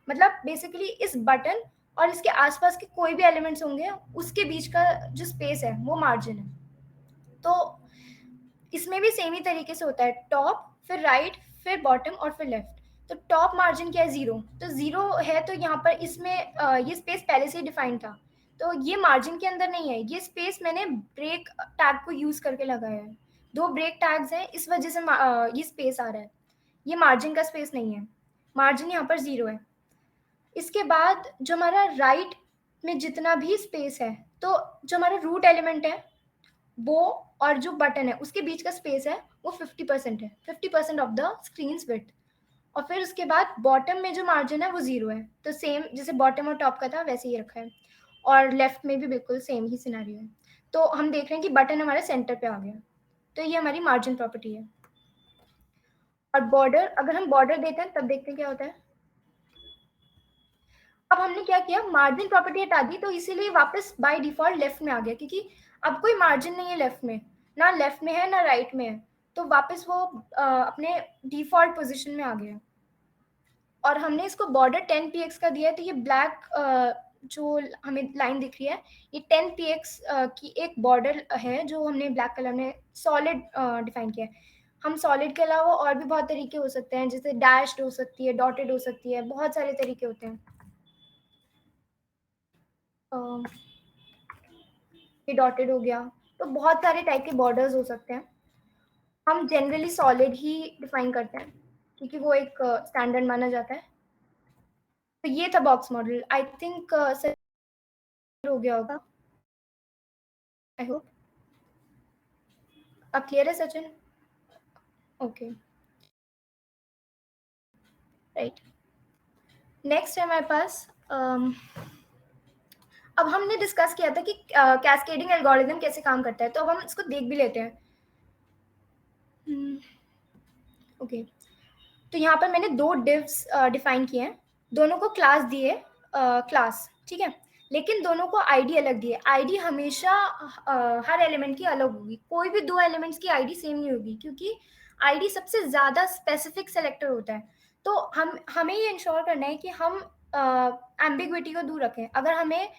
मतलब बेसिकली इस बटन और इसके आसपास के कोई भी एलिमेंट्स होंगे उसके बीच का जो स्पेस है वो मार्जिन है। तो इसमें भी सेम ही तरीके से होता है, टॉप, फिर राइट, फिर बॉटम और फिर लेफ्ट। तो टॉप मार्जिन क्या है, 0। तो 0 है, तो यहाँ पर इसमें ये स्पेस पहले से ही डिफाइंड था, तो ये मार्जिन के अंदर नहीं है। ये स्पेस मैंने ब्रेक टैग को यूज करके लगाया है। 2 ब्रेक टैग्स हैं, इस वजह से ये स्पेस आ रहा है, ये मार्जिन का स्पेस नहीं है। मार्जिन यहाँ पर 0 है। इसके बाद जो हमारा राइट में जितना भी स्पेस है, तो जो हमारा रूट एलिमेंट है वो और जो बटन है उसके बीच का स्पेस है वो 50% है, 50% ऑफ द स्क्रीन विड्थ। और फिर उसके बाद बॉटम में जो मार्जिन है वो 0 है, तो सेम जैसे बॉटम और टॉप का था वैसे ही रखा है। और लेफ्ट में भी बिल्कुल सेम ही सिनेरियो है। तो हम देख रहे हैं कि बटन हमारे सेंटर पे आ गया, तो ये हमारी मार्जिन प्रॉपर्टी है। और बॉर्डर, अगर हम बॉर्डर देते हैं तब देखते हैं क्या होता है। अब हमने क्या किया, मार्जिन प्रॉपर्टी हटा दी, तो इसीलिए वापस बाय डिफॉल्ट लेफ्ट में आ गया, क्योंकि अब कोई मार्जिन नहीं है लेफ्ट में, ना लेफ्ट में है ना राइट में है, तो वापस वो अपने डिफॉल्ट पोजीशन में आ गया। और हमने इसको बॉर्डर 10 px का दिया है, तो ये ब्लैक जो हमें लाइन दिख रही है, ये 10 px की एक बॉर्डर है जो हमने ब्लैक कलर में सॉलिड डिफाइन किया है। हम सॉलिड के अलावा और भी बहुत तरीके हो सकते हैं, जैसे डैश्ड हो सकती है, डॉटेड हो सकती है, बहुत सारे तरीके होते हैं। ये डॉटेड हो गया, तो बहुत सारे टाइप के बॉर्डर्स हो सकते हैं। हम जनरली सॉलिड ही डिफाइन करते हैं क्योंकि वो एक स्टैंडर्ड माना जाता है। तो ये था box model. I think sir हो गया होगा, आई होप। अब क्लियर है सचिन? Okay, right. नेक्स्ट है हमारे पास अब हमने डिस्कस किया था कि कैस्केडिंग एल्गोरिथम कैसे काम करता है, तो अब हम इसको देख भी लेते हैं। ओके, तो यहाँ पर मैंने दो डिव्स डिफाइन किए हैं, दोनों को क्लास दिए, क्लास, ठीक है, लेकिन दोनों को आईडी अलग दिए। आईडी हमेशा हर एलिमेंट की अलग होगी, कोई भी दो एलिमेंट्स की आईडी सेम नहीं होगी, क्योंकि आईडी सबसे ज्यादा स्पेसिफिक सेलेक्टर होता है। तो हमें ये इंश्योर करना है कि हम एम्बिग्विटी को दूर रखें। अगर हमें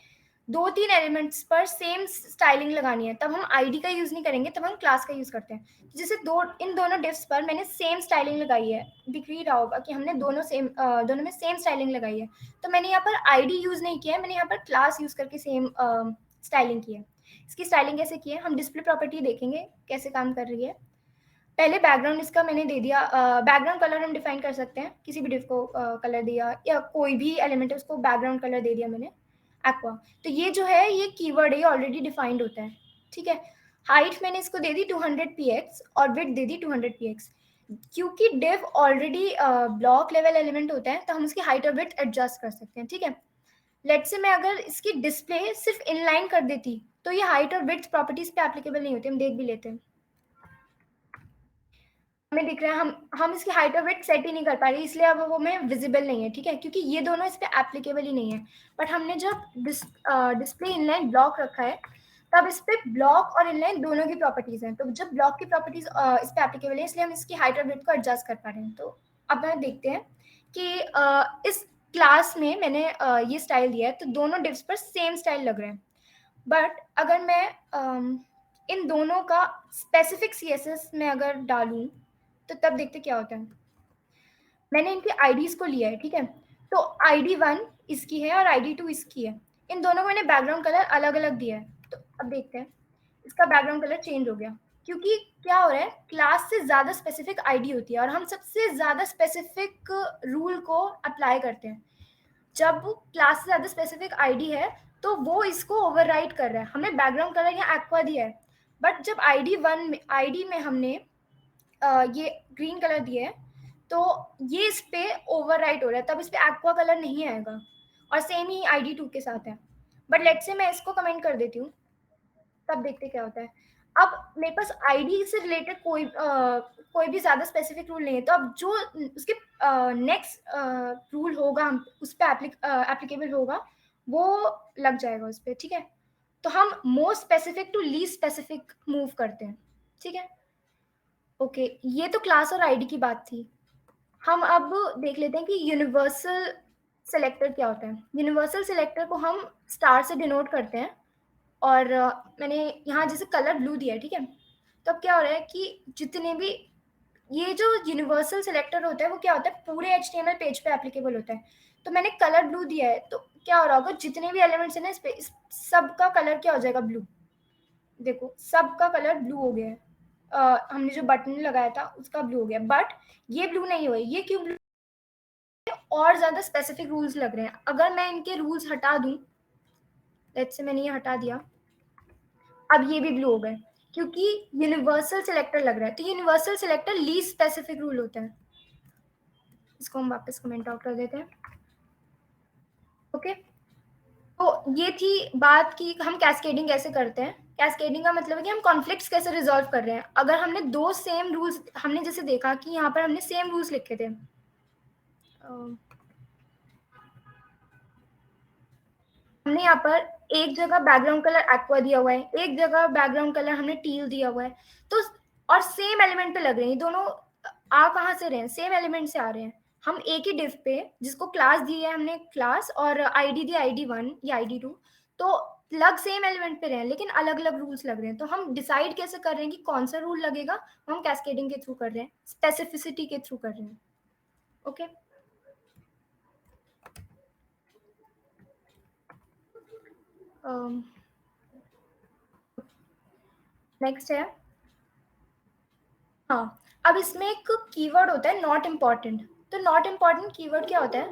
दो तीन एलिमेंट्स पर सेम स्टाइलिंग लगानी है तब हम आईडी का यूज नहीं करेंगे, तब हम क्लास का यूज करते हैं। जैसे इन दोनों डिव्स पर मैंने सेम स्टाइलिंग लगाई है, दिख ही रहा होगा कि हमने दोनों में सेम स्टाइलिंग लगाई है, तो मैंने यहाँ पर आईडी यूज नहीं किया है, मैंने यहाँ पर क्लास यूज करके सेम स्टाइलिंग की है। इसकी स्टाइलिंग कैसे की है, हम डिस्प्ले प्रॉपर्टी देखेंगे कैसे काम कर रही है। पहले बैकग्राउंड इसका मैंने दे दिया, बैकग्राउंड कलर हम डिफाइन कर सकते हैं, किसी भी डिव को कलर दिया, या कोई भी एलिमेंट है उसको बैकग्राउंड कलर दे दिया मैंने, एक्वा। तो ये जो है ये कीवर्ड है, ऑलरेडी डिफाइंड होता है, ठीक है। हाइट मैंने इसको दे दी 200 px और विड्थ दे दी 200 px। क्योंकि div already block level element होता है, तो हम उसकी हाइट और विड्थ एडजस्ट कर सकते हैं, ठीक है। लेट्स से मैं अगर इसकी डिस्प्ले सिर्फ इनलाइन कर देती तो ये हाइट और विड्थ प्रॉपर्टीज पे एप्लीकेबल नहीं होती, हम देख भी लेते हैं। हमें दिख रहा है हम इसकी हाइट और विड्थ सेट ही नहीं कर पा रहे, इसलिए अब वो में विजिबल नहीं है, ठीक है, क्योंकि ये दोनों इस पे एप्लीकेबल ही नहीं है। बट हमने जब डिस्प्ले इनलाइन ब्लॉक रखा है, तब इस पे ब्लॉक और इनलाइन दोनों की प्रॉपर्टीज हैं, तो जब ब्लॉक की प्रॉपर्टीज इस पे एप्लीकेबल है, इसलिए हम इसकी हाइट और विड्थ को एडजस्ट कर पा रहे हैं। तो अब हम देखते हैं कि इस क्लास में मैंने ये स्टाइल दिया है, तो दोनों डिव्स पर सेम स्टाइल लग रहे हैं। बट अगर मैं इन दोनों का स्पेसिफिक सीएसएस में अगर डालूं, तो तब देखते क्या होता है। मैंने इनके आईडीज को लिया है, ठीक है, तो ID1 इसकी है और ID2 इसकी है। इन दोनों को मैंने बैकग्राउंड कलर अलग अलग दिया है, तो अब देखते हैं इसका बैकग्राउंड कलर चेंज हो गया, क्योंकि क्या हो रहा है, क्लास से ज्यादा स्पेसिफिक आईडी होती है और हम सबसे ज्यादा स्पेसिफिक रूल को अप्लाई करते हैं। जब क्लास से ज्यादा स्पेसिफिक आईडी है तो वो इसको ओवरराइड कर रहा है। हमने बैकग्राउंड कलर यहाँ एक्वा दिया है, बट जब आईडी में हमने ये ग्रीन कलर दिया है, तो ये इस पे ओवरराइट हो रहा है, तब इस पे एक्वा कलर नहीं आएगा। और सेम ही ID2 के साथ है। बट लेट्स से मैं इसको कमेंट कर देती हूँ, तब देखते क्या होता है। अब मेरे पास आईडी से रिलेटेड कोई भी ज्यादा स्पेसिफिक रूल नहीं है, तो अब जो उसके नेक्स्ट रूल होगा हम उस पर एप्लीकेबल होगा, वो लग जाएगा उस पर, ठीक है। तो हम most specific to least specific move करते हैं, ठीक है। ओके, ये तो क्लास और आईडी की बात थी। हम अब देख लेते हैं कि यूनिवर्सल सेलेक्टर क्या होता है। यूनिवर्सल सेलेक्टर को हम स्टार से डिनोट करते हैं, और मैंने यहाँ जैसे कलर ब्लू दिया है, ठीक है। तो अब क्या हो रहा है कि जितने भी ये जो यूनिवर्सल सेलेक्टर होता है वो क्या होता है, पूरे HTML पेज पे एप्लीकेबल होता है। तो मैंने कलर ब्लू दिया है, तो क्या हो रहा होगा, जितने भी एलिमेंट्स हैं ना इस सबका कलर क्या हो जाएगा, ब्लू। देखो सबका कलर ब्लू हो गया है। हमने जो बटन लगाया था उसका ब्लू हो गया, बट ये ब्लू नहीं हुआ। ये क्यों ब्लू? और ज्यादा स्पेसिफिक रूल्स लग रहे हैं। अगर मैं इनके रूल्स हटा दूं, लेट्स से मैंने ये हटा दिया, अब ये भी ब्लू हो गए। क्योंकि यूनिवर्सल सिलेक्टर लग रहा है, तो universal selector least specific rule होता है। इसको हम वापस कमेंट आउट कर देते हैं। ओके, तो ये थी बात कि हम कैस्केडिंग कैसे करते हैं। कैस्केडिंग का मतलब है कि हम कॉन्फ्लिक्ट्स कैसे रिजॉल्व कर रहे हैं। अगर हमने दो सेम रूल्स, हमने जैसे देखा कि यहाँ पर हमने सेम रूल्स लिखे थे, हमने यहाँ पर एक जगह बैकग्राउंड कलर एक्वा दिया हुआ है, एक जगह बैकग्राउंड कलर हमने टील दिया हुआ है, तो और सेम एलिमेंट पे लग रहे हैं, दोनों आ कहाँ से रहे हैं, सेम एलिमेंट से आ रहे हैं। हम एक ही डिव पे जिसको क्लास दी है हमने क्लास और आईडी दी ID1 या ID2, तो लग सेम एलिमेंट पे रहे हैं लेकिन अलग अलग रूल्स लग रहे हैं। तो हम डिसाइड कैसे कर रहे हैं कि कौन सा रूल लगेगा, हम कैस्केडिंग के थ्रू कर रहे हैं, स्पेसिफिसिटी के थ्रू कर रहे हैं। ओके, नेक्स्ट है, हाँ, अब इसमें एक कीवर्ड होता है नॉट इम्पॉर्टेंट। तो नॉट इम्पॉर्टेंट कीवर्ड क्या होता है,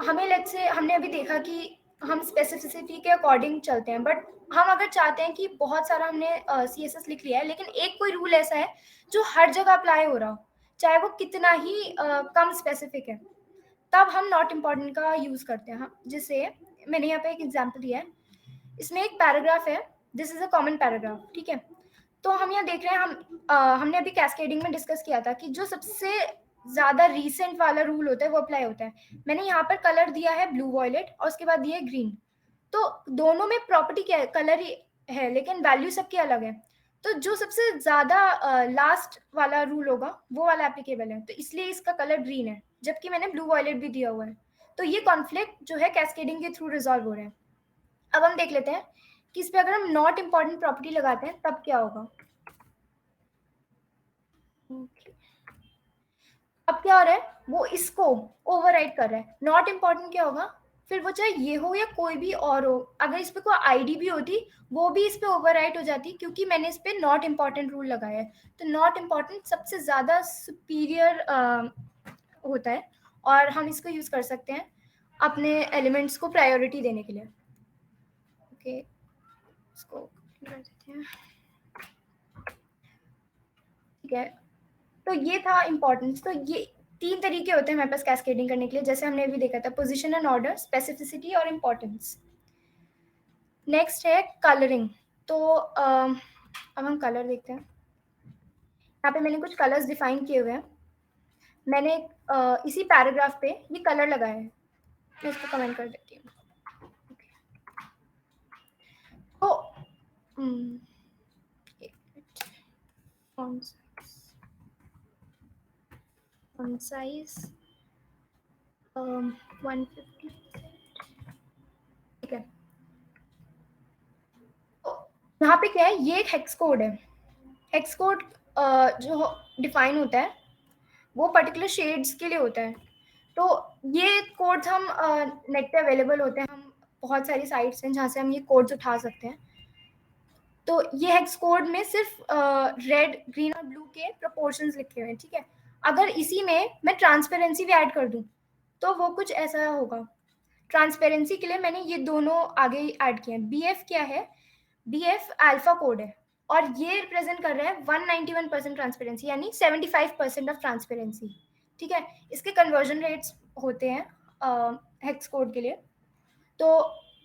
हमें लेट्स से हमने अभी देखा कि हम स्पेसिफिसिटी के अकॉर्डिंग चलते हैं, बट हम अगर चाहते हैं कि बहुत सारा हमने CSS लिख लिया है लेकिन एक कोई रूल ऐसा है जो हर जगह अप्लाई हो रहा हो, चाहे वो कितना ही कम स्पेसिफिक है, तब हम नॉट इम्पॉर्टेंट का यूज करते हैं। जिससे मैंने यहाँ पे एक एग्जाम्पल दिया है, इसमें एक पैराग्राफ है, this is a common paragraph, ठीक है। तो हम यहाँ देख रहे हैं, हमने अभी कैस्केडिंग में डिस्कस किया था कि जो सबसे ज्यादा रीसेंट वाला रूल होता है वो अप्लाई होता है। मैंने यहाँ पर कलर दिया है ब्लू वॉयलेट और उसके बाद दिया है ग्रीन, तो दोनों में प्रॉपर्टी क्या है, कलर ही है लेकिन वैल्यू सबकी अलग है। तो जो सबसे ज्यादा लास्ट वाला रूल होगा वो वाला एप्लीकेबल है, तो इसलिए इसका कलर ग्रीन है, जबकि मैंने ब्लू वॉयलेट भी दिया हुआ है। तो ये कॉन्फ्लिक्ट जो है कैस्केडिंग के थ्रू रिजॉल्व हो रहे हैं। अब हम देख लेते हैं कि इस पे अगर हम नॉट इम्पॉर्टेंट प्रॉपर्टी लगाते हैं तब क्या होगा। अब क्या हो रहा है, वो इसको ओवरराइड कर रहा है। नॉट इम्पॉर्टेंट क्या होगा, फिर वो चाहे ये हो या कोई भी और हो, अगर इस पे कोई आईडी भी होती वो भी इस पे ओवरराइड हो जाती, क्योंकि मैंने इस पे नॉट इम्पॉर्टेंट रूल लगाया है। तो नॉट इम्पॉर्टेंट सबसे ज्यादा सुपीरियर होता है और हम इसको यूज कर सकते हैं अपने एलिमेंट्स को प्रायोरिटी देने के लिए। ओके, इसको कर देते हैं, ठीक है। तो ये था इम्पोर्टेंस। तो ये तीन तरीके होते हैं हमारे पास कैस्केडिंग करने के लिए, जैसे हमने अभी देखा था, पोजीशन एंड ऑर्डर, स्पेसिफिसिटी और इम्पोर्टेंस। नेक्स्ट है कलरिंग। तो अब हम कलर देखते हैं। यहाँ पे मैंने कुछ कलर्स डिफाइन किए हुए हैं। मैंने इसी पैराग्राफ पे ये कलर लगाया है, मैं इसको कमेंट कर देती हूँ। तो font size 150, ठीक है। यहाँ पे क्या है, ये एक हेक्स कोड है। हेक्स कोड जो डिफाइन होता है वो पर्टिकुलर शेड्स के लिए होता है। तो ये कोड्स हम नेट पे अवेलेबल होते हैं, हम बहुत सारी साइट्स हैं जहाँ से हम ये कोड्स उठा सकते हैं। तो ये हेक्स कोड में सिर्फ रेड ग्रीन और ब्लू के प्रोपोर्शंस लिखे हुए हैं, ठीक है। अगर इसी में मैं ट्रांसपेरेंसी भी ऐड कर दूं तो वो कुछ ऐसा होगा। ट्रांसपेरेंसी के लिए मैंने ये दोनों आगे ऐड किए हैं। BF क्या है, BF अल्फा कोड है और ये रिप्रेजेंट कर रहा है 191% ट्रांसपेरेंसी, यानी 75% ऑफ ट्रांसपेरेंसी, ठीक है। इसके कन्वर्जन रेट्स होते हैं हेक्स कोड के लिए। तो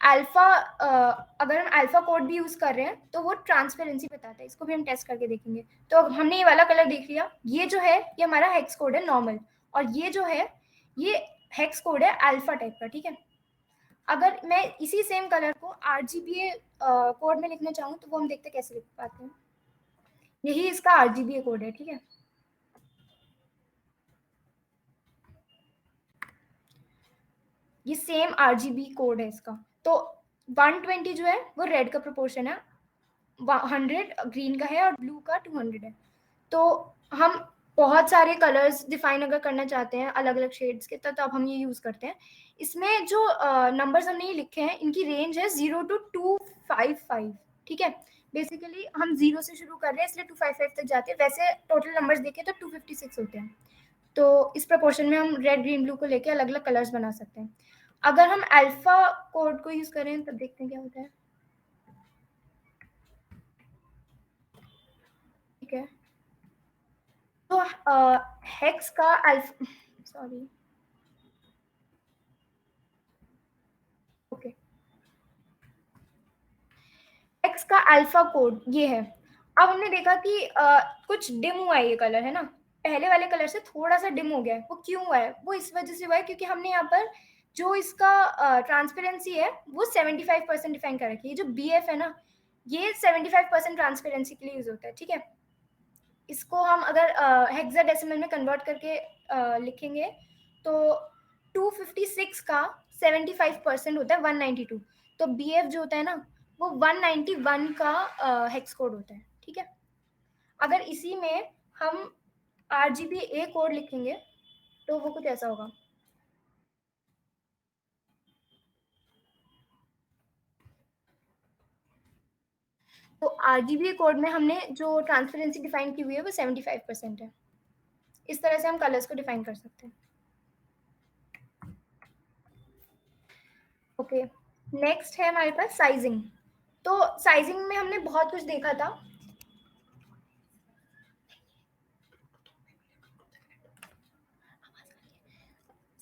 अल्फा, अगर हम अल्फा कोड भी यूज कर रहे हैं तो वो ट्रांसपेरेंसी बताता है, इसको भी हम टेस्ट करके देखेंगे। तो हमने ये वाला कलर देख लिया, ये जो है ये हमारा हेक्स कोड है नॉर्मल, और ये जो है ये हेक्स कोड है अल्फा टाइप का, ठीक है। अगर मैं इसी सेम कलर को RGBA कोड में लिखना चाहूँ तो वो हम देखते कैसे लिख पाते हैं। यही इसका RGBA कोड है, ठीक है। ये सेम RGB कोड है इसका। तो 120 जो है वो रेड का प्रोपोर्शन है, 100 ग्रीन का है और ब्लू का 200 है। तो हम बहुत सारे कलर्स डिफाइन अगर करना चाहते हैं अलग अलग शेड्स के, तो अब हम ये यूज करते हैं। इसमें जो नंबर्स हमने ये लिखे हैं इनकी रेंज है 0 to 255, ठीक है। बेसिकली हम 0 से शुरू कर रहे हैं इसलिए 255 तक जाते हैं, वैसे टोटल नंबर्स देखें तो 256 होते हैं। तो इस प्रपोर्शन में हम रेड ग्रीन ब्लू को लेके अलग अलग कलर्स बना सकते हैं। अगर हम अल्फा कोड को यूज करें तब देखते हैं क्या होता है। ठीक है, तो हेक्स का अल्फा, सॉरी, ओके, हेक्स का अल्फा कोड ये है। अब हमने देखा कि कुछ डिम हुआ है ये कलर, है ना, पहले वाले कलर से थोड़ा सा डिम हो गया है। वो क्यों हुआ है? वो इस वजह से हुआ है क्योंकि हमने यहाँ पर जो इसका ट्रांसपेरेंसी है वो 75% डिफाइन कर रखी है। जो बी एफ है ना, ये 75% ट्रांसपेरेंसी के लिए यूज होता है, ठीक है। इसको हम अगर हेक्साडेसिमल में कन्वर्ट करके लिखेंगे तो 256 का 75% होता है 192। तो बी एफ जो होता है ना, वो 191 का हेक्स कोड होता है, ठीक है। अगर इसी में हम RGB कोड लिखेंगे तो वो कुछ ऐसा होगा। तो RGB कोड में हमने जो ट्रांसपेरेंसी डिफाइन की हुई है वो 75% है। इस तरह से हम कलर्स को डिफाइन कर सकते हैं। ओके, नेक्स्ट है हमारे पास साइजिंग। तो साइजिंग में हमने बहुत कुछ देखा था।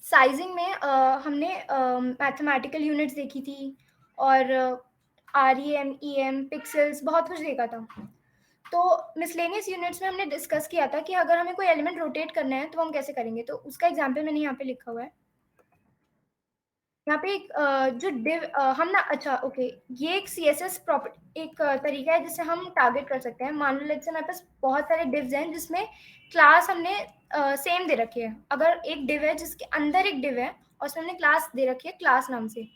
साइजिंग में हमने मैथमेटिकल यूनिट्स देखी थी और REM, EM, पिक्सेल्स, बहुत कुछ देखा था। तो मिसलेनियस यूनिट्स में हमने डिस्कस किया था कि अगर हमें कोई एलिमेंट रोटेट करना है तो हम कैसे करेंगे। तो उसका एग्जाम्पल मैंने यहाँ पे लिखा हुआ है। यहाँ पे एक जो डिव हम ना, अच्छा ओके, ये एक CSS प्रॉपर्टी, एक तरीका है जिससे हम टारगेट कर सकते हैं। मान लो लेट्स से हमारे पास बहुत सारे डिव्स हैं जिसमें क्लास हमने सेम दे रखी है। अगर एक डिव है जिसके अंदर एक डिव है और उसमें हमने क्लास दे रखी है क्लास नाम से,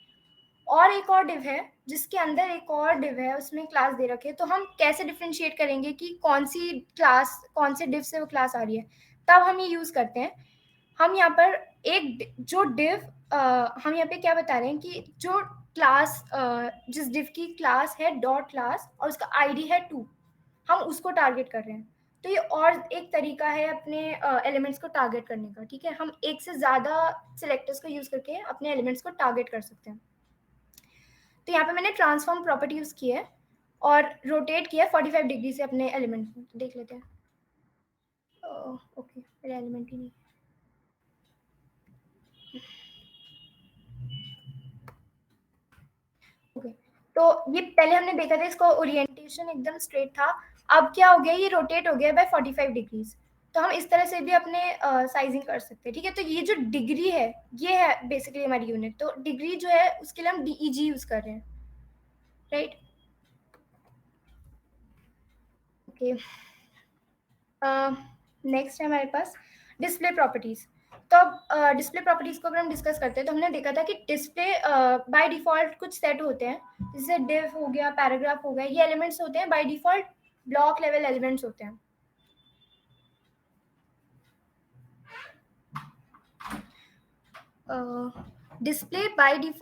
और एक और डिव है जिसके अंदर एक और डिव है उसमें क्लास दे रखी है, तो हम कैसे डिफ्रेंशिएट करेंगे कि कौन सी क्लास, कौन से डिव से वो क्लास आ रही है। तब हम ये यूज करते हैं। हम यहाँ पर एक जो डिव हम यहाँ पे क्या बता रहे हैं कि जो क्लास जिस डिव की क्लास है डॉट क्लास और उसका आईडी है 2, हम उसको टारगेट कर रहे हैं। तो ये और एक तरीका है अपने एलिमेंट्स को टारगेट करने का, ठीक है। हम एक से ज़्यादा सिलेक्टर्स को यूज़ करके अपने एलिमेंट्स को टारगेट कर सकते हैं। तो यहाँ पे मैंने ट्रांसफॉर्म प्रॉपर्टी यूज़ की है और रोटेट किया 45 डिग्री से अपने एलिमेंट। देख लेते हैं। ओके, मेरा एलिमेंट ही नहीं। ओके, तो ये पहले हमने देखा था, इसका ओरिएंटेशन एकदम स्ट्रेट था। अब क्या हो गया, ये रोटेट हो गया बाय 45 डिग्रीज। तो हम इस तरह से भी अपने साइजिंग कर सकते हैं, ठीक है। तो ये जो डिग्री है ये है बेसिकली हमारी यूनिट। तो डिग्री जो है उसके लिए हम DEG यूज कर रहे हैं, राइट। ओके, नेक्स्ट है हमारे पास डिस्प्ले प्रॉपर्टीज। तो अब डिस्प्ले प्रॉपर्टीज को अगर हम डिस्कस करते हैं तो हमने देखा था कि डिस्प्ले बाय डिफॉल्ट कुछ सेट होते हैं, जैसे डिव हो गया, पैराग्राफ हो गया, ये एलिमेंट्स होते हैं by default block level elements होते हैं। डिस्प्ले बाय डिव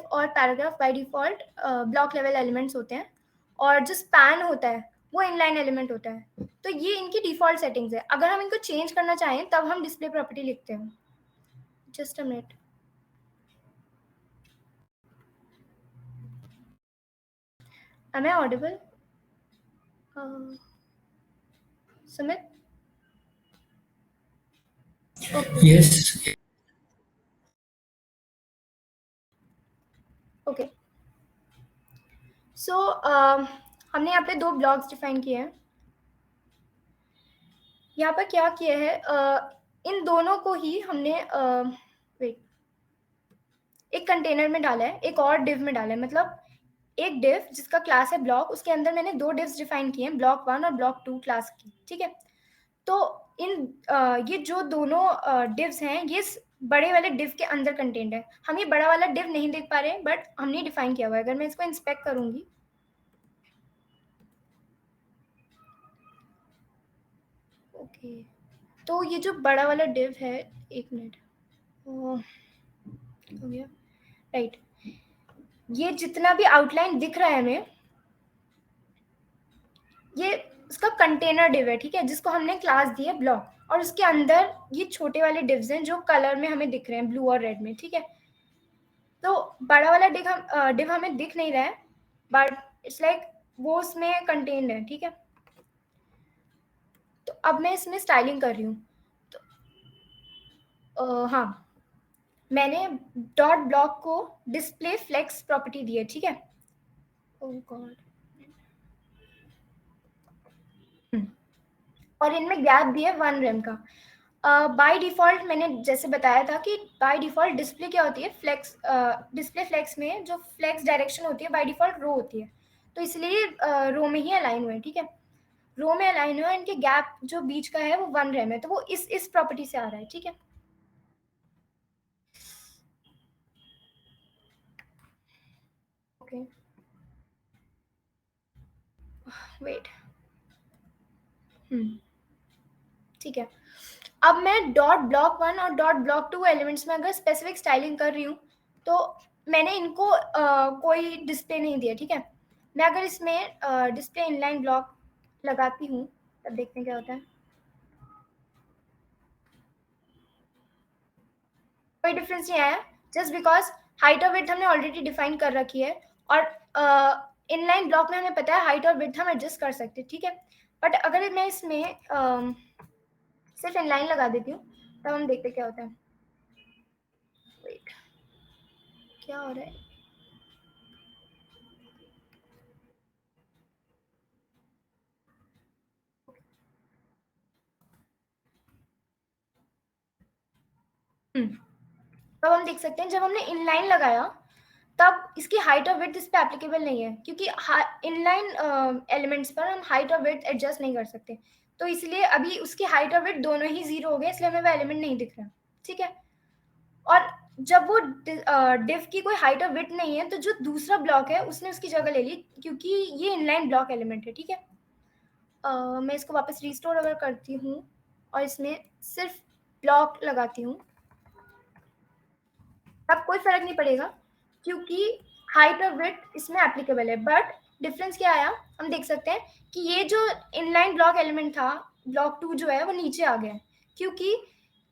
और paragraph by default block level elements होते हैं, और जो स्पैन होता है वो इनलाइन एलिमेंट होता है। तो ये इनकी डिफॉल्ट सेटिंग्स है। अगर हम इनको चेंज करना चाहें तब हम डिस्प्ले प्रॉपर्टी लिखते हैं। Just a minute. Am I audible? Sumit? Okay. Yes. Okay. So हमने यहाँ पे दो ब्लॉक्स डिफाइन किए हैं। यहाँ पर क्या किया है, इन दोनों को ही हमने वेट एक कंटेनर में डाला है, एक और डिव में डाला है। मतलब एक डिव जिसका क्लास है ब्लॉक, उसके अंदर मैंने दो डिव्स डिफाइन किए हैं, ब्लॉक 1 और ब्लॉक 2 क्लास की, ठीक है। तो इन ये जो दोनों डिव्स हैं ये बड़े वाले डिव के अंदर कंटेंट है। हम ये बड़ा वाला डिव नहीं देख पा रहे हैं बट हमने डिफाइन किया हुआ है। अगर मैं इसको इंस्पेक्ट करूंगी, ओके, तो ये जो बड़ा वाला डिव है, एक मिनट, हो गया, राइट। ये जितना भी आउटलाइन दिख रहा है हमें, ये उसका कंटेनर डिव है, ठीक है, जिसको हमने क्लास दी है ब्लॉक, और उसके अंदर ये छोटे वाले डिव्स हैं जो कलर में हमें दिख रहे हैं, ब्लू और रेड में, ठीक है। तो बड़ा वाला डिव हमें दिख नहीं रहा है बट इट्स लाइक वो उसमें कंटेन्ड है, ठीक है। तो अब मैं इसमें स्टाइलिंग कर रही हूँ। तो हाँ, मैंने डॉट ब्लॉक को डिस्प्ले फ्लेक्स प्रॉपर्टी दी है, ठीक है। ओह गॉड। और इनमें गैप दिया है 1 रेम का। बाय डिफ़ॉल्ट मैंने जैसे बताया था कि बाय डिफ़ॉल्ट डिस्प्ले क्या होती है, फ्लेक्स डिस्प्ले फ्लेक्स में जो फ्लेक्स डायरेक्शन होती है बाय डिफ़ॉल्ट रो होती है, तो इसलिए रो में ही अलाइन हुए हैं, ठीक है। रो में अलाइन हुआ है, इनके गैप जो बीच का है वो 1 रेम है, तो वो इस प्रॉपर्टी से आ रहा है, ठीक है। Okay, wait. ठीक है। अब मैं डॉट ब्लॉक 1 और डॉट ब्लॉक 2 एलिमेंट्स में अगर स्पेसिफिक स्टाइलिंग कर रही हूँ, तो मैंने इनको कोई डिस्प्ले नहीं दिया, ठीक है। मैं अगर इसमें डिस्प्ले इनलाइन ब्लॉक लगाती हूँ, तब देखते हैं क्या होता है। कोई डिफरेंस नहीं आया, जस्ट बिकॉज हाइट और विड्थ हमने ऑलरेडी डिफाइन कर रखी है, और इनलाइन ब्लॉक में हमें पता है हाइट और विड्थ हम एडजस्ट कर सकते हैं, ठीक है। बट अगर मैं इसमें सिर्फ इनलाइन लगा देती हूँ, तब हम देखते क्या होता है। वेट, क्या हो रहा है। तब हम देख सकते हैं जब हमने इनलाइन लगाया तब इसकी हाइट और विड्थ इस पे एप्लीकेबल नहीं है, क्योंकि इनलाइन एलिमेंट्स पर हम हाइट और विड्थ एडजस्ट नहीं कर सकते, तो इसलिए अभी उसकी हाइट और विड्थ दोनों ही 0 हो गए, इसलिए हमें वो एलिमेंट नहीं दिख रहा, ठीक है। और जब वो डिव की कोई हाइट और विड्थ नहीं है, तो जो दूसरा ब्लॉक है उसने उसकी जगह ले ली, क्योंकि ये इनलाइन ब्लॉक एलिमेंट है, ठीक है। मैं इसको वापस रिस्टोर अगर करती हूँ और इसमें सिर्फ ब्लॉक लगाती हूँ, तब कोई फर्क नहीं पड़ेगा, क्योंकि हाइट और विड्थ इसमें एप्लीकेबल है। बट डिफरेंस क्या आया, हम देख सकते हैं कि ये जो इनलाइन ब्लॉक एलिमेंट था, ब्लॉक 2 जो है वो नीचे आ गया है, क्योंकि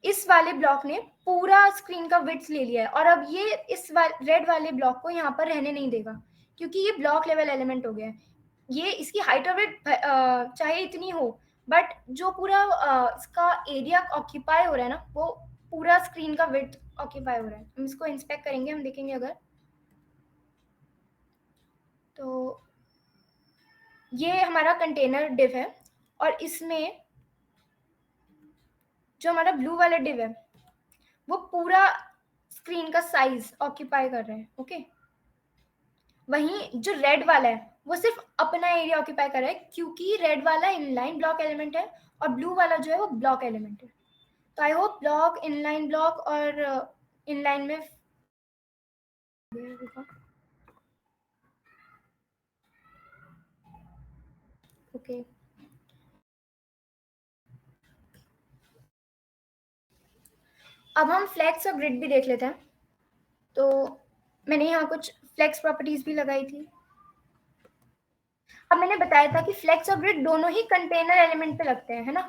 इस वाले ब्लॉक ने पूरा स्क्रीन का विड्थ ले लिया है, और अब ये इस रेड वाले ब्लॉक को यहाँ पर रहने नहीं देगा, क्योंकि ये ब्लॉक लेवल एलिमेंट हो गया है। ये इसकी हाइट और विड्थ चाहे इतनी हो, बट जो पूरा इसका एरिया ऑक्यूपाई हो रहा है ना, वो पूरा स्क्रीन का विड्थ ऑक्यूपाई हो रहा है। हम इसको इंस्पेक्ट करेंगे, हम देखेंगे अगर, तो ये हमारा कंटेनर डिव है, और इसमें जो हमारा ब्लू वाला डिव है वो पूरा स्क्रीन का साइज ऑक्यूपाई कर रहा है, ओके। वहीं जो रेड वाला है वो सिर्फ अपना एरिया ऑक्यूपाई कर रहा है, क्योंकि रेड वाला इनलाइन ब्लॉक एलिमेंट है और ब्लू वाला जो है वो ब्लॉक एलिमेंट है। तो I hope block, inline block और इनलाइन में ओके। अब हम फ्लेक्स और ग्रिड भी देख लेते हैं। तो मैंने यहाँ कुछ फ्लेक्स प्रॉपर्टीज भी लगाई थी। अब मैंने बताया था कि फ्लेक्स और ग्रिड दोनों ही कंटेनर एलिमेंट पे लगते हैं, है ना।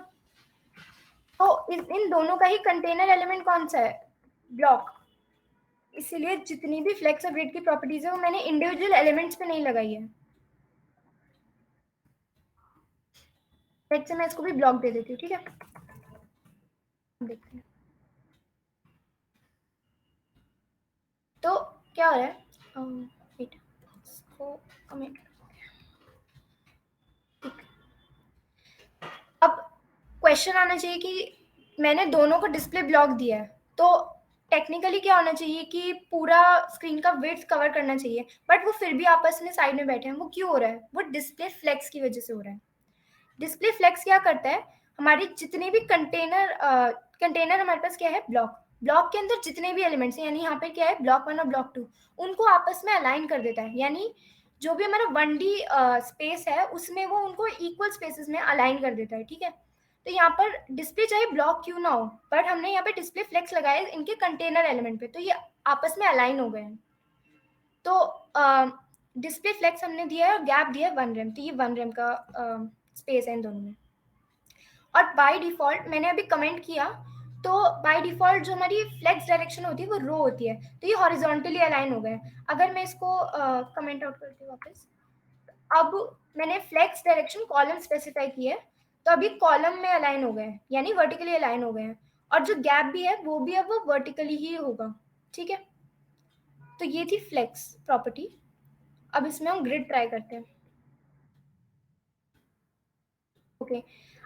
तो इन दोनों का ही कंटेनर एलिमेंट कौन सा है, ब्लॉक। इसीलिए जितनी भी फ्लेक्स और ग्रिड की प्रॉपर्टीज है वो मैंने इंडिविजुअल एलिमेंट्स पे नहीं लगाई है। मैं इसको भी ब्लॉक दे देती हूँ, ठीक है। देखते हैं तो क्या हो रहा है। वेट, इसको कमेंट। अब क्वेश्चन आना चाहिए कि मैंने दोनों को डिस्प्ले ब्लॉक दिया है, तो टेक्निकली क्या होना चाहिए कि पूरा स्क्रीन का विड्थ कवर करना चाहिए, बट वो फिर भी आपस में साइड में बैठे हैं। वो क्यों हो रहा है, वो डिस्प्ले फ्लेक्स की वजह से हो रहा है। डिस्प्ले फ्लेक्स क्या करता है, हमारी जितने भी कंटेनर हमारे पास क्या है, ब्लॉक, ब्लॉक के अंदर जितने भी एलिमेंट्स हैं, यानी यहाँ पे क्या है, ब्लॉक 1 और ब्लॉक 2, उनको आपस में अलाइन कर देता है। यानी जो भी हमारा 1D स्पेस है उसमें वो उनको इक्वल स्पेसेस में अलाइन कर देता है, ठीक है। तो यहाँ पर डिस्प्ले चाहे ब्लॉक क्यों ना हो, बट हमने यहाँ पे डिस्प्ले फ्लेक्स लगाए इनके कंटेनर एलिमेंट पे, तो ये आपस में अलाइन हो गए हैं। तो डिस्प्ले फ्लेक्स हमने दिया है और गैप दिया है 1 रेम, तो ये 1 रेम का स्पेस है इन दोनों में। और बाय डिफॉल्ट मैंने अभी कमेंट किया, तो बाय डिफॉल्ट जो हमारी फ्लेक्स डायरेक्शन होती है वो रो होती है, तो ये हॉरिजॉन्टली अलाइन हो गए। अगर मैं इसको कमेंट आउट करती हूँ वापस, अब मैंने फ्लेक्स डायरेक्शन कॉलम स्पेसिफाई की है, तो अभी कॉलम में अलाइन हो गए हैं, यानी वर्टिकली अलाइन हो गए हैं, और जो गैप भी है वो भी अब वर्टिकली ही होगा, ठीक है। तो ये थी फ्लेक्स प्रॉपर्टी। अब इसमें हम ग्रिड ट्राई करते हैं। ओके,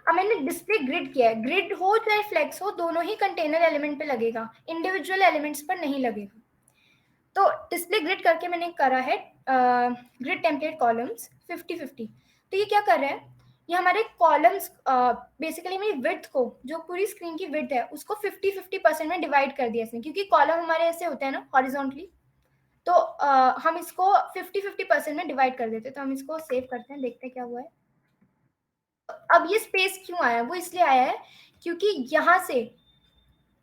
अब मैंने डिस्प्ले ग्रिड किया है। ग्रिड हो चाहे फ्लेक्स हो, दोनों ही कंटेनर एलिमेंट पे लगेगा, इंडिविजुअल एलिमेंट्स पर नहीं लगेगा। तो डिस्प्ले ग्रिड करके मैंने करा है ग्रिड टेम्पलेट कॉलम्स 50-50। तो ये क्या कर रहे हैं, ये हमारे कॉलम्स बेसिकली मेरी विड्थ को, जो पूरी स्क्रीन की विड्थ है, उसको 50-50% में डिवाइड कर दिया इसने, क्योंकि कॉलम हमारे ऐसे होते हैं ना हॉरिजॉन्टली। तो हम इसको 50-50% में डिवाइड कर देते हैं। तो हम इसको सेव करते हैं, देखते हैं क्या हुआ है। अब ये स्पेस क्यों आया है, वो इसलिए आया है क्योंकि यहाँ से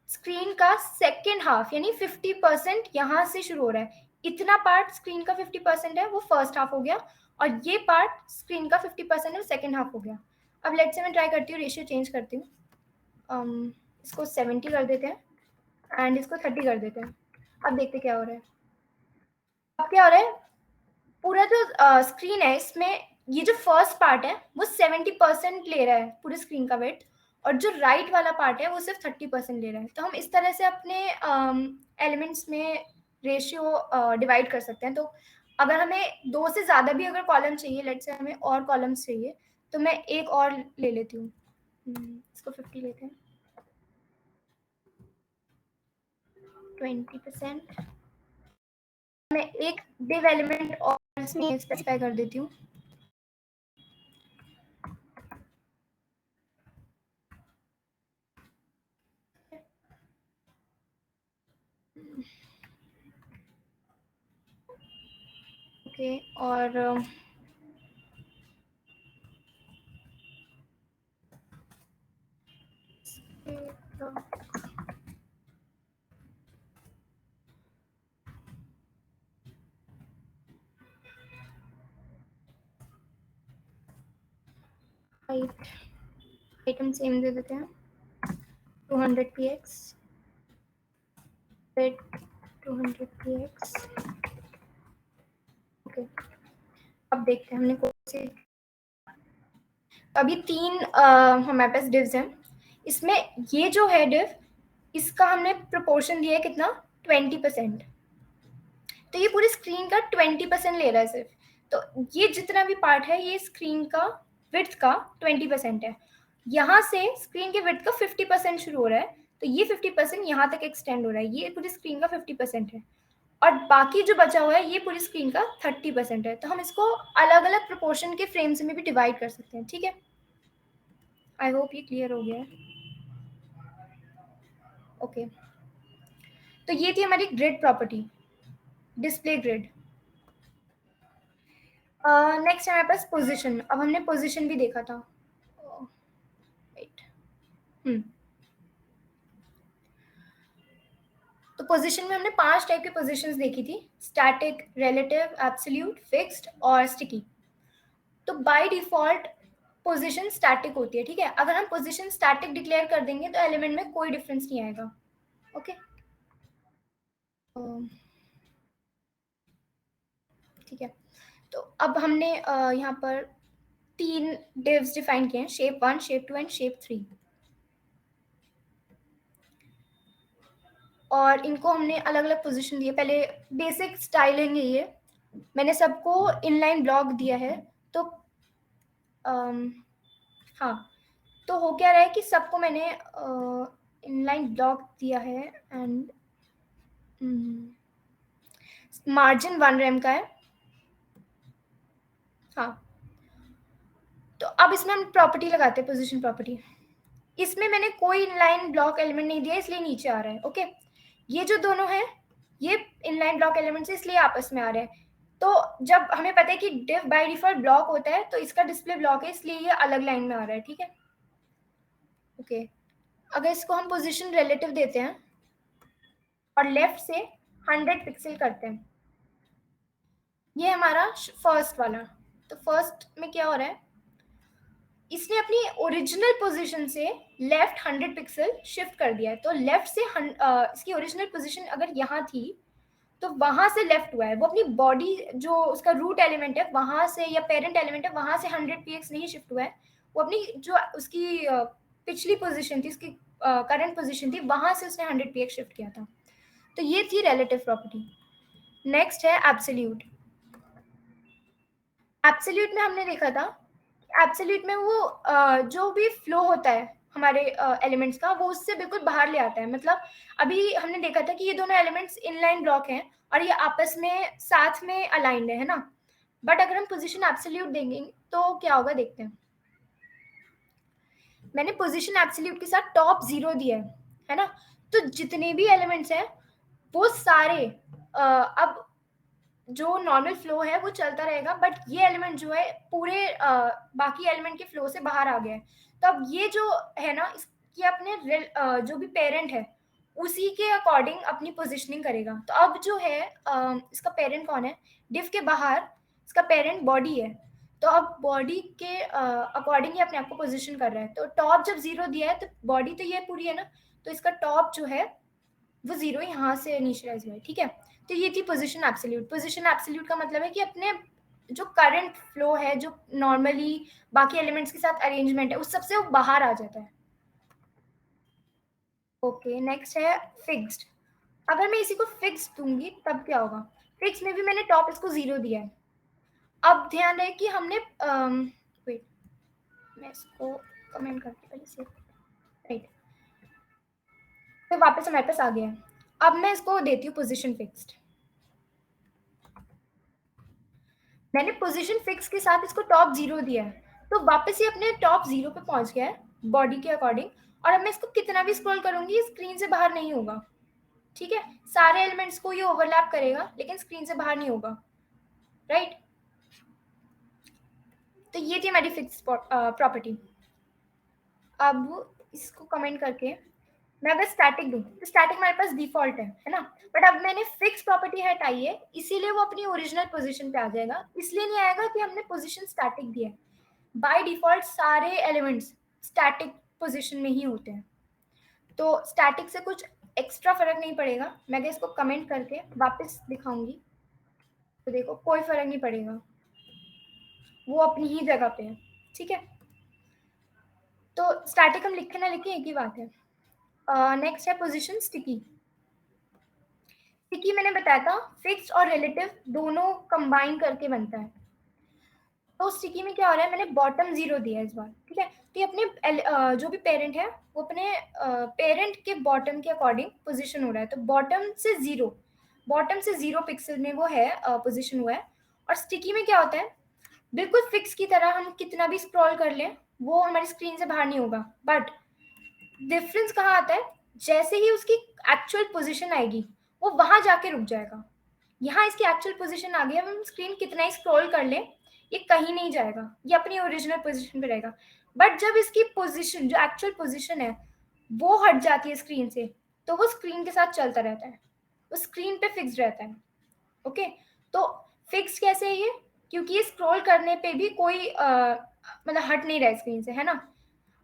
स्क्रीन का सेकेंड हाफ यानी 50% यहाँ से शुरू हो रहा है। इतना पार्ट स्क्रीन का 50% है, वो फर्स्ट हाफ हो गया, और ये पार्ट स्क्रीन का 50% है, वो सेकेंड हाफ हो गया। अब लेट से मैं ट्राई करती हूँ, रेशियो चेंज करती हूँ। इसको 70 कर देते हैं एंड इसको 30 कर देते हैं। अब देखते क्या हो रहा है। अब क्या हो रहा है, पूरा जो स्क्रीन है इसमें ये जो फर्स्ट पार्ट है वो 70% ले रहा है पूरी स्क्रीन का वेट, और जो राइट वाला पार्ट है वो सिर्फ 30% ले रहा है। तो हम इस तरह से अपने एलिमेंट्स में रेशियो डिवाइड कर सकते हैं। तो अगर हमें 2 से ज़्यादा भी अगर कॉलम चाहिए, लेट से हमें और कॉलम्स चाहिए, तो मैं एक और ले लेती हूँ। इसको 50 लेते हैं, 20%। मैं एक डिव एलिमेंट और इसमें स्पेसिफाई कर देती हूँ। ओके, और आइटम सेम दे देते हैं, 200px, फिर 200px। ओके, अब देखते हैं हमने कौन से। अभी 3 हमारे पास डिव्स हैं। इसमें ये जो है डिव, इसका हमने प्रोपोर्शन दिया है कितना, 20%। तो ये पूरी स्क्रीन का 20% ले रहा है सिर्फ। तो ये जितना भी पार्ट है ये स्क्रीन का विड्थ का 20% है। यहाँ से स्क्रीन के विड्थ का 50% शुरू हो रहा है, तो ये 50% यहाँ तक एक्सटेंड हो रहा है। ये पूरी स्क्रीन का 50% है, और बाकी जो बचा हुआ है ये पूरी स्क्रीन का 30% है। तो हम इसको अलग अलग प्रोपोर्शन के फ्रेम्स में भी डिवाइड कर सकते हैं, ठीक है। आई होप ये क्लियर हो गया है। ओके, तो ये थी हमारी grid property, display grid. Next हमारे पास पोजीशन। अब हमने पोजीशन भी देखा था। तो पोजीशन में हमने 5 टाइप की पोजीशंस देखी थी, स्टैटिक, रिलेटिव, एब्सोल्यूट, फिक्स्ड और स्टिकी। तो बाय डिफॉल्ट पोजीशन स्टैटिक होती है, ठीक है। अगर हम पोजीशन स्टैटिक डिक्लेयर कर देंगे तो एलिमेंट में कोई डिफरेंस नहीं आएगा। ओके, ठीक है। तो अब हमने यहाँ पर 3 डिव्स डिफाइन किए हैं, शेप 1, शेप 2 एंड शेप 3। और इनको हमने अलग अलग पोजीशन दिए। पहले बेसिक स्टाइलिंग है ये, मैंने सबको इनलाइन ब्लॉक दिया है। तो हाँ, तो हो क्या रहा है कि सबको मैंने इनलाइन ब्लॉक दिया है एंड मार्जिन 1 रेम का है। हाँ, तो अब इसमें हम प्रॉपर्टी लगाते हैं, पोजीशन प्रॉपर्टी। इसमें मैंने कोई इनलाइन ब्लॉक एलिमेंट नहीं दिया, इसलिए नीचे आ रहा है। ओके, ये जो दोनों हैं ये इनलाइन ब्लॉक एलिमेंट्स इसलिए आपस में आ रहे हैं। तो जब हमें पता है कि डिव बाय डिफॉल्ट ब्लॉक होता है, तो इसका डिस्प्ले ब्लॉक है, इसलिए ये अलग लाइन में आ रहा है, ठीक है। ओके, अगर इसको हम पोजीशन रिलेटिव देते हैं और लेफ्ट से 100 पिक्सल करते हैं, ये हमारा फर्स्ट वाला। तो फर्स्ट में क्या हो रहा है, इसने अपनी ओरिजिनल पोजीशन से लेफ्ट 100 पिक्सल शिफ्ट कर दिया है। तो लेफ्ट से इसकी ओरिजिनल पोजीशन अगर यहाँ थी, तो वहां से लेफ्ट हुआ है। वो अपनी बॉडी जो उसका रूट एलिमेंट है वहां से, या पेरेंट एलिमेंट है वहां से 100 px नहीं शिफ्ट हुआ है, वो अपनी जो उसकी पिछली पोजीशन थी, उसकी करंट पोजीशन थी, वहां से उसने 100 px शिफ्ट किया था। तो ये थी रिलेटिव प्रॉपर्टी। नेक्स्ट है एब्सोल्यूट। एब्सोल्यूट में हमने देखा था, एब्सोल्यूट में वो जो भी फ्लो होता है हमारे एलिमेंट्स का, वो उससे बिल्कुल बाहर ले आता है। मतलब अभी हमने देखा था कि ये दोनों एलिमेंट्स इनलाइन ब्लॉक हैं और ये आपस में साथ में अलाइंड है ना। बट अगर हम पोजीशन एब्सोल्यूट देंगे तो क्या होगा, देखते हैं। मैंने पोजीशन एब्सोल्यूट के साथ टॉप 0 दिया है ना। तो जितने भी एलिमेंट्स हैं वो सारे अब जो नॉर्मल फ्लो है वो चलता रहेगा, बट ये एलिमेंट जो है पूरे बाकी एलिमेंट के फ्लो से बाहर आ गया है। तो अब ये जो है ना, इसकी अपने जो भी पेरेंट है उसी के अकॉर्डिंग अपनी पोजिशनिंग करेगा। तो अब जो है इसका पेरेंट कौन है, डिफ के बाहर इसका पेरेंट बॉडी है। तो अब बॉडी के अकॉर्डिंग ही अपने आप को पोजिशन कर रहा है। तो टॉप जब 0 दिया है तो बॉडी तो ये पूरी है ना, तो इसका टॉप जो है वो 0 यहाँ से इनिशियलाइज हुआ है, ठीक है। तो ये थी पोजीशन एब्सोल्यूट। पोजीशन एब्सोल्यूट का मतलब है कि अपने जो करंट फ्लो है, जो नॉर्मली बाकी एलिमेंट्स के साथ अरेंजमेंट है, उस सबसे वो बाहर आ जाता है। ओके, नेक्स्ट है फिक्स्ड। अगर मैं इसी को फिक्स दूंगी तब क्या होगा। फिक्स में भी मैंने टॉप इसको 0 दिया है। अब ध्यान रहे कि हमने वेट, मैं इसको कमेंट करके पहले से, राइट, तो वापस हमारे पास आ गया है। अब मैं इसको देती हूँ पोजीशन फिक्स्ड। मैंने पोजीशन फिक्स के साथ इसको टॉप 0 दिया है, तो वापस ही अपने टॉप 0 पे पहुंच गया है बॉडी के अकॉर्डिंग। और अब मैं इसको कितना भी स्क्रॉल करूंगी स्क्रीन से बाहर नहीं होगा, ठीक है। सारे एलिमेंट्स को ये ओवरलैप करेगा लेकिन स्क्रीन से बाहर नहीं होगा, राइट। तो ये थी हमारी फिक्स प्रॉपर्टी। अब इसको कमेंट करके मैं अगर स्टैटिक दूं तो स्टैटिक हमारे पास डिफॉल्ट है ना। बट अब मैंने फिक्स प्रॉपर्टी हटाई है, इसीलिए वो अपनी ओरिजिनल पोजीशन पे आ जाएगा। इसलिए नहीं आएगा कि हमने पोजीशन स्टैटिक दी है। बाय डिफॉल्ट सारे एलिमेंट्स स्टैटिक पोजीशन में ही होते हैं, तो स्टैटिक से कुछ एक्स्ट्रा फर्क नहीं पड़ेगा। मैं अगर इसको कमेंट करके वापस दिखाऊंगी तो देखो कोई फर्क नहीं पड़ेगा, वो अपनी ही जगह पे है, ठीक है। तो स्टैटिक हम लिखे ना लिखे एक ही बात है। नेक्स्ट है पोजीशन स्टिकी। स्टिकी मैंने बताया था फिक्स्ड और रिलेटिव दोनों कंबाइन करके बनता है। तो स्टिकी में क्या हो रहा है, मैंने बॉटम 0 दिया है इस बार, ठीक है। तो ये अपने जो भी पेरेंट है वो अपने पेरेंट के बॉटम के अकॉर्डिंग पोजीशन हो रहा है। तो बॉटम से 0 पिक्सल में वो है पोजीशन हुआ है। और स्टिकी में क्या होता है, बिल्कुल फिक्स की तरह हम कितना भी स्क्रॉल कर लें वो हमारी स्क्रीन से बाहर नहीं होगा। बट डिफरेंस कहाँ आता है, जैसे ही उसकी एक्चुअल पोजीशन आएगी वो वहां जाके रुक जाएगा। यहाँ इसकी एक्चुअल पोजीशन आ गई, हम स्क्रीन कितना ही स्क्रॉल कर लें ये कहीं नहीं जाएगा, ये अपनी ओरिजिनल पोजीशन पे रहेगा। बट जब इसकी पोजीशन जो एक्चुअल पोजीशन है वो हट जाती है स्क्रीन से, तो वो स्क्रीन के साथ चलता रहता है, वो स्क्रीन पे फिक्स रहता है। ओके, तो फिक्स कैसे है ये, क्योंकि ये स्क्रॉल करने पे भी कोई मतलब हट नहीं रहा है स्क्रीन से, है ना।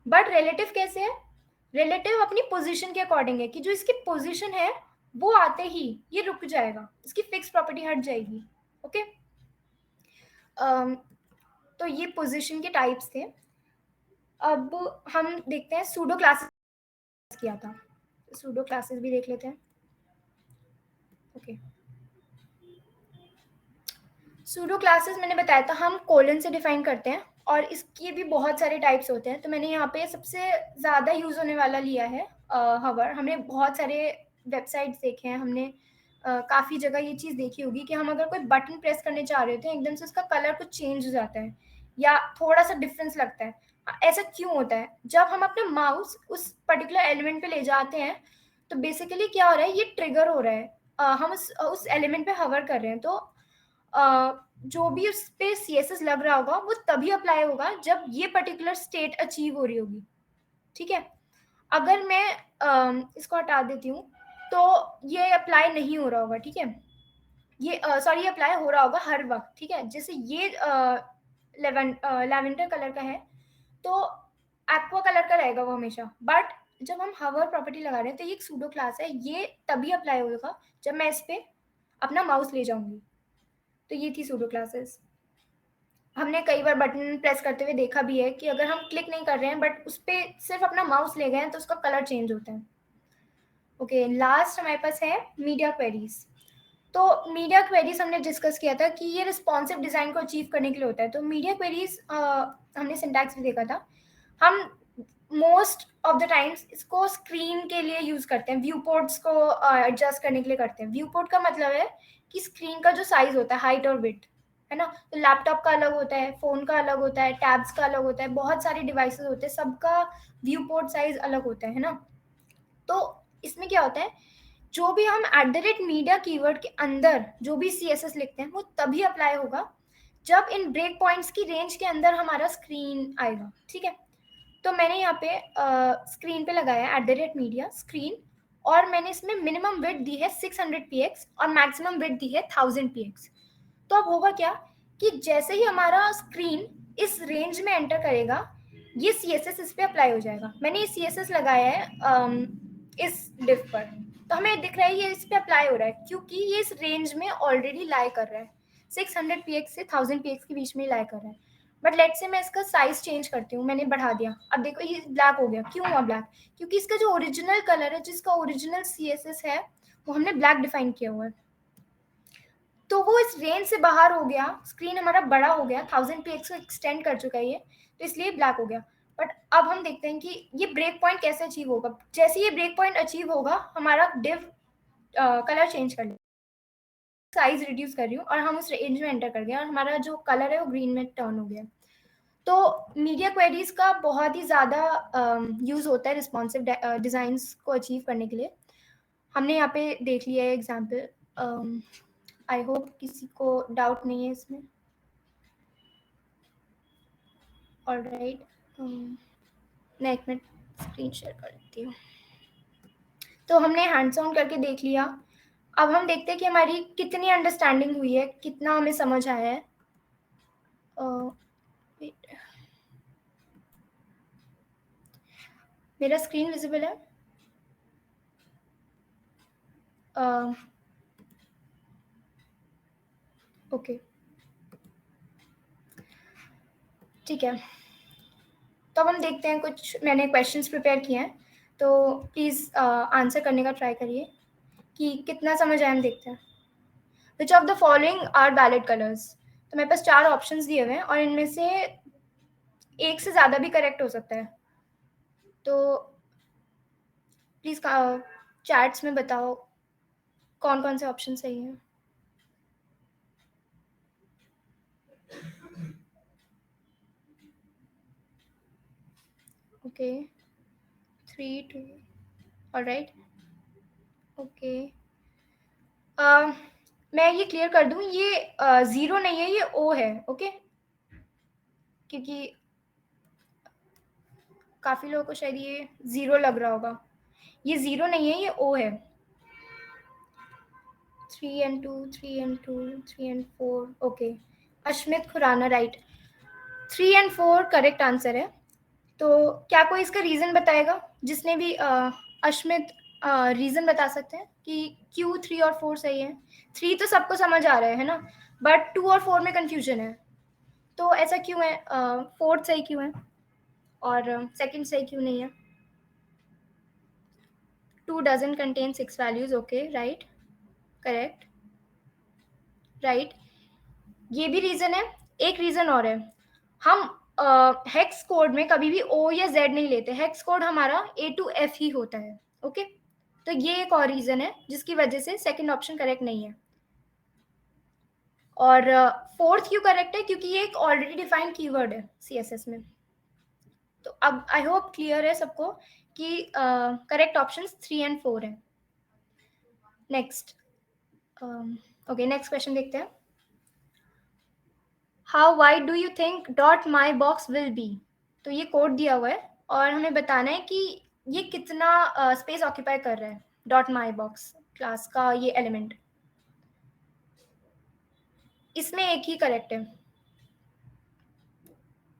बट रिलेटिव कैसे है, रिलेटिव अपनी पोजीशन के अकॉर्डिंग है कि जो इसकी पोजीशन है वो आते ही ये रुक जाएगा, इसकी फिक्स प्रॉपर्टी हट जाएगी। ओके, तो ये पोजीशन के टाइप्स थे। अब हम देखते हैं सूडो क्लासेस किया था, सूडो क्लासेस भी देख लेते हैं। ओके, सूडो क्लासेस मैंने बताया था हम कोलन से डिफाइन करते हैं और इसके भी बहुत सारे टाइप्स होते हैं। तो मैंने यहाँ पे सबसे ज़्यादा यूज़ होने वाला लिया है हवर। हमने बहुत सारे वेबसाइट्स देखे हैं, हमने काफ़ी जगह ये चीज़ देखी होगी कि हम अगर कोई बटन प्रेस करने चाह रहे होते हैं एकदम से उसका कलर कुछ चेंज हो जाता है या थोड़ा सा डिफरेंस लगता है। ऐसा क्यों होता है, जब हम अपना माउस उस पर्टिकुलर एलिमेंट पे ले जाते हैं तो बेसिकली क्या हो रहा है, ये ट्रिगर हो रहा है, हम उस एलिमेंट पे हवर कर रहे हैं। तो जो भी उस पे CSS लग रहा होगा वो तभी अप्लाई होगा जब ये पर्टिकुलर स्टेट अचीव हो रही होगी, ठीक है। अगर मैं इसको हटा देती हूँ तो ये अप्लाई नहीं हो रहा होगा, ठीक है। ये सॉरी, ये अप्लाई हो रहा होगा हर वक्त, ठीक है। जैसे ये लैवेंडर कलर का है तो एक्वा कलर का रहेगा वो हमेशा। बट जब हम हवर प्रॉपर्टी लगा रहे हैं तो ये एक सूडो क्लास है, ये तभी अप्लाई होगा जब मैं इस पे अपना माउस ले जाऊंगी। तो ये थी सूडो क्लासेस। हमने कई बार बटन प्रेस करते हुए देखा भी है कि अगर हम क्लिक नहीं कर रहे हैं बट उस पर सिर्फ अपना माउस ले गए हैं तो उसका कलर चेंज होता है। ओके, लास्ट हमारे पास है मीडिया क्वेरीज। तो मीडिया क्वेरीज हमने डिस्कस किया था कि ये रिस्पॉन्सिव डिजाइन को अचीव करने के लिए होता है। तो मीडिया क्वेरीज हमने सिंटैक्स भी देखा था। हम मोस्ट ऑफ द टाइम्स इसको स्क्रीन के लिए यूज करते हैं, व्यू पोर्ट्स को एडजस्ट करने के लिए करते हैं। व्यू पोर्ट का मतलब है कि स्क्रीन का जो साइज होता है, हाइट और विड्थ, है ना। तो लैपटॉप का अलग होता है, फोन का अलग होता है, टैब्स का अलग होता है, बहुत सारे डिवाइसेस होते हैं, सबका व्यू पोर्ट साइज अलग होता है ना। तो इसमें क्या होता है, जो भी हम @मीडिया कीवर्ड के अंदर जो भी CSS लिखते हैं वो तभी अप्लाई होगा जब इन ब्रेक पॉइंट्स की रेंज के अंदर हमारा स्क्रीन आएगा। ठीक है, तो मैंने यहाँ पे स्क्रीन पे लगाया @मीडिया स्क्रीन, और मैंने इसमें मिनिमम विड्थ दी है 600 px और मैक्सिमम विड्थ दी है 1000 px। तो अब होगा क्या कि जैसे ही हमारा स्क्रीन इस रेंज में एंटर करेगा ये CSS इस पे अप्लाई हो जाएगा। मैंने ये CSS लगाया है इस डिव पर, तो हमें दिख रहा है ये इस पे अप्लाई हो रहा है क्योंकि ये इस रेंज में ऑलरेडी लाई कर रहा है। 600 px से 1000 px के बीच में लाई कर रहा है। बट लेट से मैं इसका साइज चेंज करती हूँ, मैंने बढ़ा दिया, अब देखो ये ब्लैक हो गया। क्यों हुआ ब्लैक? क्योंकि इसका जो ओरिजिनल कलर है, जिसका ओरिजिनल CSS है, वो हमने ब्लैक डिफाइन किया हुआ है। तो वो इस रेंज से बाहर हो गया, स्क्रीन हमारा बड़ा हो गया, 1000 px को एक्सटेंड कर चुका है ये, तो इसलिए ब्लैक हो गया। बट अब हम देखते हैं कि ये ब्रेक पॉइंट कैसे अचीव होगा। जैसे ये ब्रेक पॉइंट अचीव होगा हमारा डिव कलर चेंज कर लेगा, साइज रिड्यूस कर रही हूँ और हम उस रेंज में एंटर कर गए और हमारा जो कलर है वो ग्रीन में टर्न हो गया। तो मीडिया क्वेरीज का बहुत ही ज़्यादा यूज़ होता है रिस्पॉन्सिव डिज़ाइंस को अचीव करने के लिए। हमने यहाँ पे देख लिया है एग्जाम्पल। आई होप किसी को डाउट नहीं है इसमें। ऑलराइट, मैं एक मिनट स्क्रीन शेयर कर देती हूँ। तो हमने हैंड्स ऑन करके देख लिया। अब हम देखते हैं कि हमारी कितनी अंडरस्टैंडिंग हुई है, कितना हमें समझ आया है। wait, मेरा स्क्रीन विजिबल है? ओके, ठीक है। तो अब हम देखते हैं, कुछ मैंने क्वेश्चंस प्रिपेयर किए हैं, तो प्लीज़ आंसर करने का ट्राई करिए कि कितना समझ आया। हम देखते हैं। Which of the following are valid colours. तो मेरे पास 4 ऑप्शंस दिए हुए हैं और इनमें से एक से ज़्यादा भी करेक्ट हो सकता है। तो प्लीज़ चैट्स में बताओ कौन कौन से ऑप्शन सही हैं। Okay, 3 2, alright. ओके, मैं ये क्लियर कर दूं, ये 0 नहीं है, ये O है। ओके, क्योंकि काफ़ी लोगों को शायद ये 0 लग रहा होगा। ये 0 नहीं है, ये O है। 3 and 2, 3 and 2, 3 and 4। Okay, Ashmit Khurana, right. 3 and 4 correct answer है। तो क्या कोई इसका रीज़न बताएगा? जिसने भी अश्मित रीज़न बता सकते हैं कि क्यों 3 और 4 सही है। 3 तो सबको समझ आ रहा है ना, बट 2 और 4 में कन्फ्यूजन है। तो ऐसा क्यों है? 4th सही क्यों है और 2nd सही क्यों नहीं है? 2 doesn't contain 6 values। Okay, right, correct, right. ये भी रीज़न है। एक रीज़न और है, हम हेक्स कोड में कभी भी O या Z नहीं लेते। हेक्स कोड हमारा A to F ही होता है। ओके, तो ये एक और रीज़न है जिसकी वजह से सेकंड ऑप्शन करेक्ट नहीं है। और 4th क्यों करेक्ट है? क्योंकि ये एक ऑलरेडी डिफाइंड कीवर्ड है CSS में। तो अब आई होप क्लियर है सबको कि करेक्ट ऑप्शन 3 and 4 है। नेक्स्ट, ओके, नेक्स्ट क्वेश्चन देखते हैं। How wide do you think dot my box will be. तो ये कोड दिया हुआ है और हमें बताना है कि ये कितना स्पेस ऑक्यूपाई कर रहा है, डॉट माई बॉक्स क्लास का ये एलिमेंट। इसमें एक ही करेक्ट है,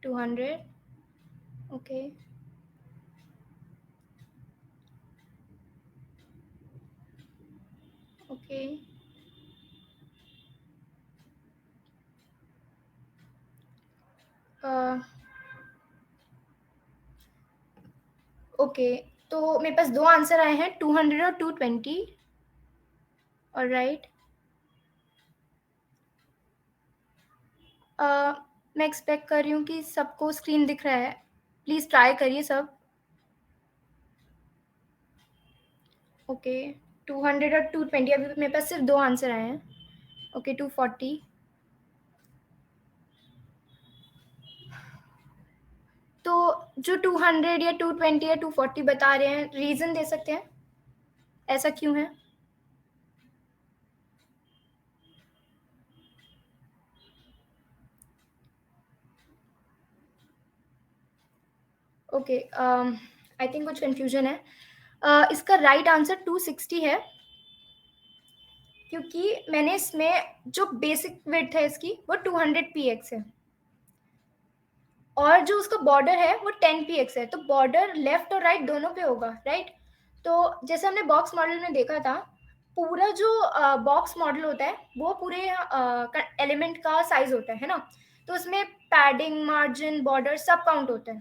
200। ओके, ओके, ओके, तो मेरे पास 2 आंसर आए हैं, 200 और 220. ऑलराइट. मैं एक्सपेक्ट कर रही हूँ कि सबको स्क्रीन दिख रहा है. प्लीज़ ट्राई करिए सब. ओके, 200 और 220. अभी मेरे पास सिर्फ 2 आंसर आए हैं. ओके, 240. तो जो 200 या 220 या 240 बता रहे हैं, रीज़न दे सकते हैं ऐसा क्यों है? ओके, आई थिंक कुछ कन्फ्यूजन है. इसका राइट आंसर 260 है, क्योंकि मैंने इसमें जो बेसिक विड्थ है इसकी वो 200 px है, और जो उसका बॉर्डर है वो 10 px है. तो बॉर्डर लेफ्ट और राइट दोनों पे होगा, राइट. तो जैसे हमने बॉक्स मॉडल में देखा था, पूरा जो बॉक्स मॉडल होता है वो पूरे एलिमेंट का साइज होता है ना. तो उसमें पैडिंग, मार्जिन, बॉर्डर सब काउंट होता है.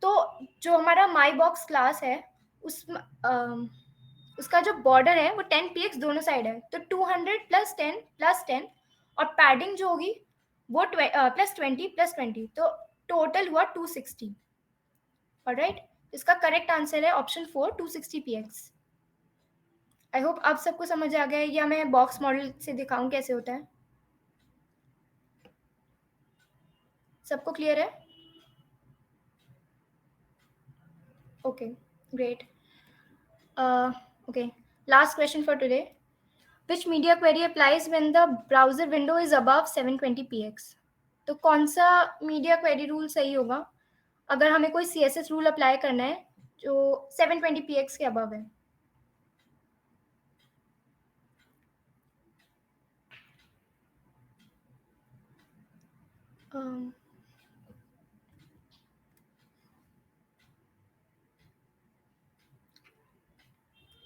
तो जो हमारा माई बॉक्स क्लास है उसका जो बॉर्डर है वो 10 px दोनों साइड है. तो 200 + 10 और पैडिंग जो होगी वो +20 +20, तो टोटल हुआ 260. ऑलराइट, इसका करेक्ट आंसर है ऑप्शन 4, 260 px. आई होप आप सबको समझ आ गया है, या मैं बॉक्स मॉडल से दिखाऊं कैसे होता है. सबको क्लियर है? Okay, great. Okay, last question for today. Which media query applies when the browser window is above 720 px? तो कौन सा मीडिया क्वेरी रूल सही होगा अगर हमें कोई CSS रूल अप्लाई करना है जो 720 px के अबव है?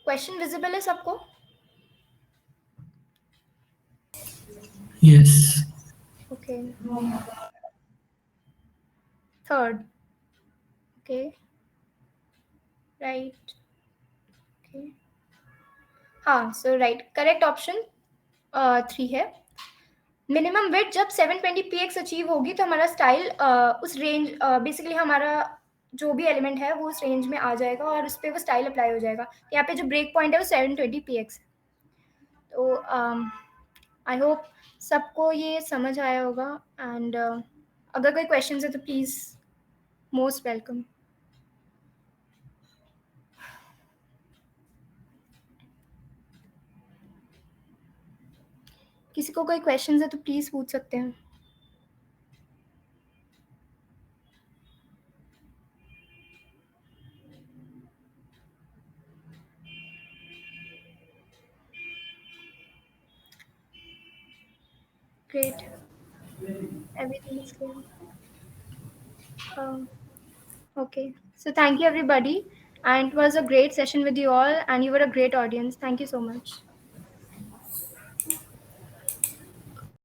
क्वेश्चन विजिबल है सबको? Yes. Okay, third. Okay, right. Okay, हाँ, सो राइट, करेक्ट ऑप्शन 3 है. मिनिमम विड्थ जब 720 px अचीव होगी तो हमारा स्टाइल उस रेंज, बेसिकली हमारा जो भी एलिमेंट है वो उस रेंज में आ जाएगा और उस पर वो स्टाइल अप्लाई हो जाएगा. यहाँ पे जो ब्रेक पॉइंट है वो 720 px. तो आई होप सबको ये समझ आया होगा. एंड अगर कोई क्वेश्चन है तो प्लीज़, मोस्ट वेलकम. किसी को कोई क्वेश्चन है तो प्लीज़ पूछ सकते हैं. Great. Everything is clear. Okay. So thank you everybody. And it was a great session with you all, and you were a great audience. Thank you so much.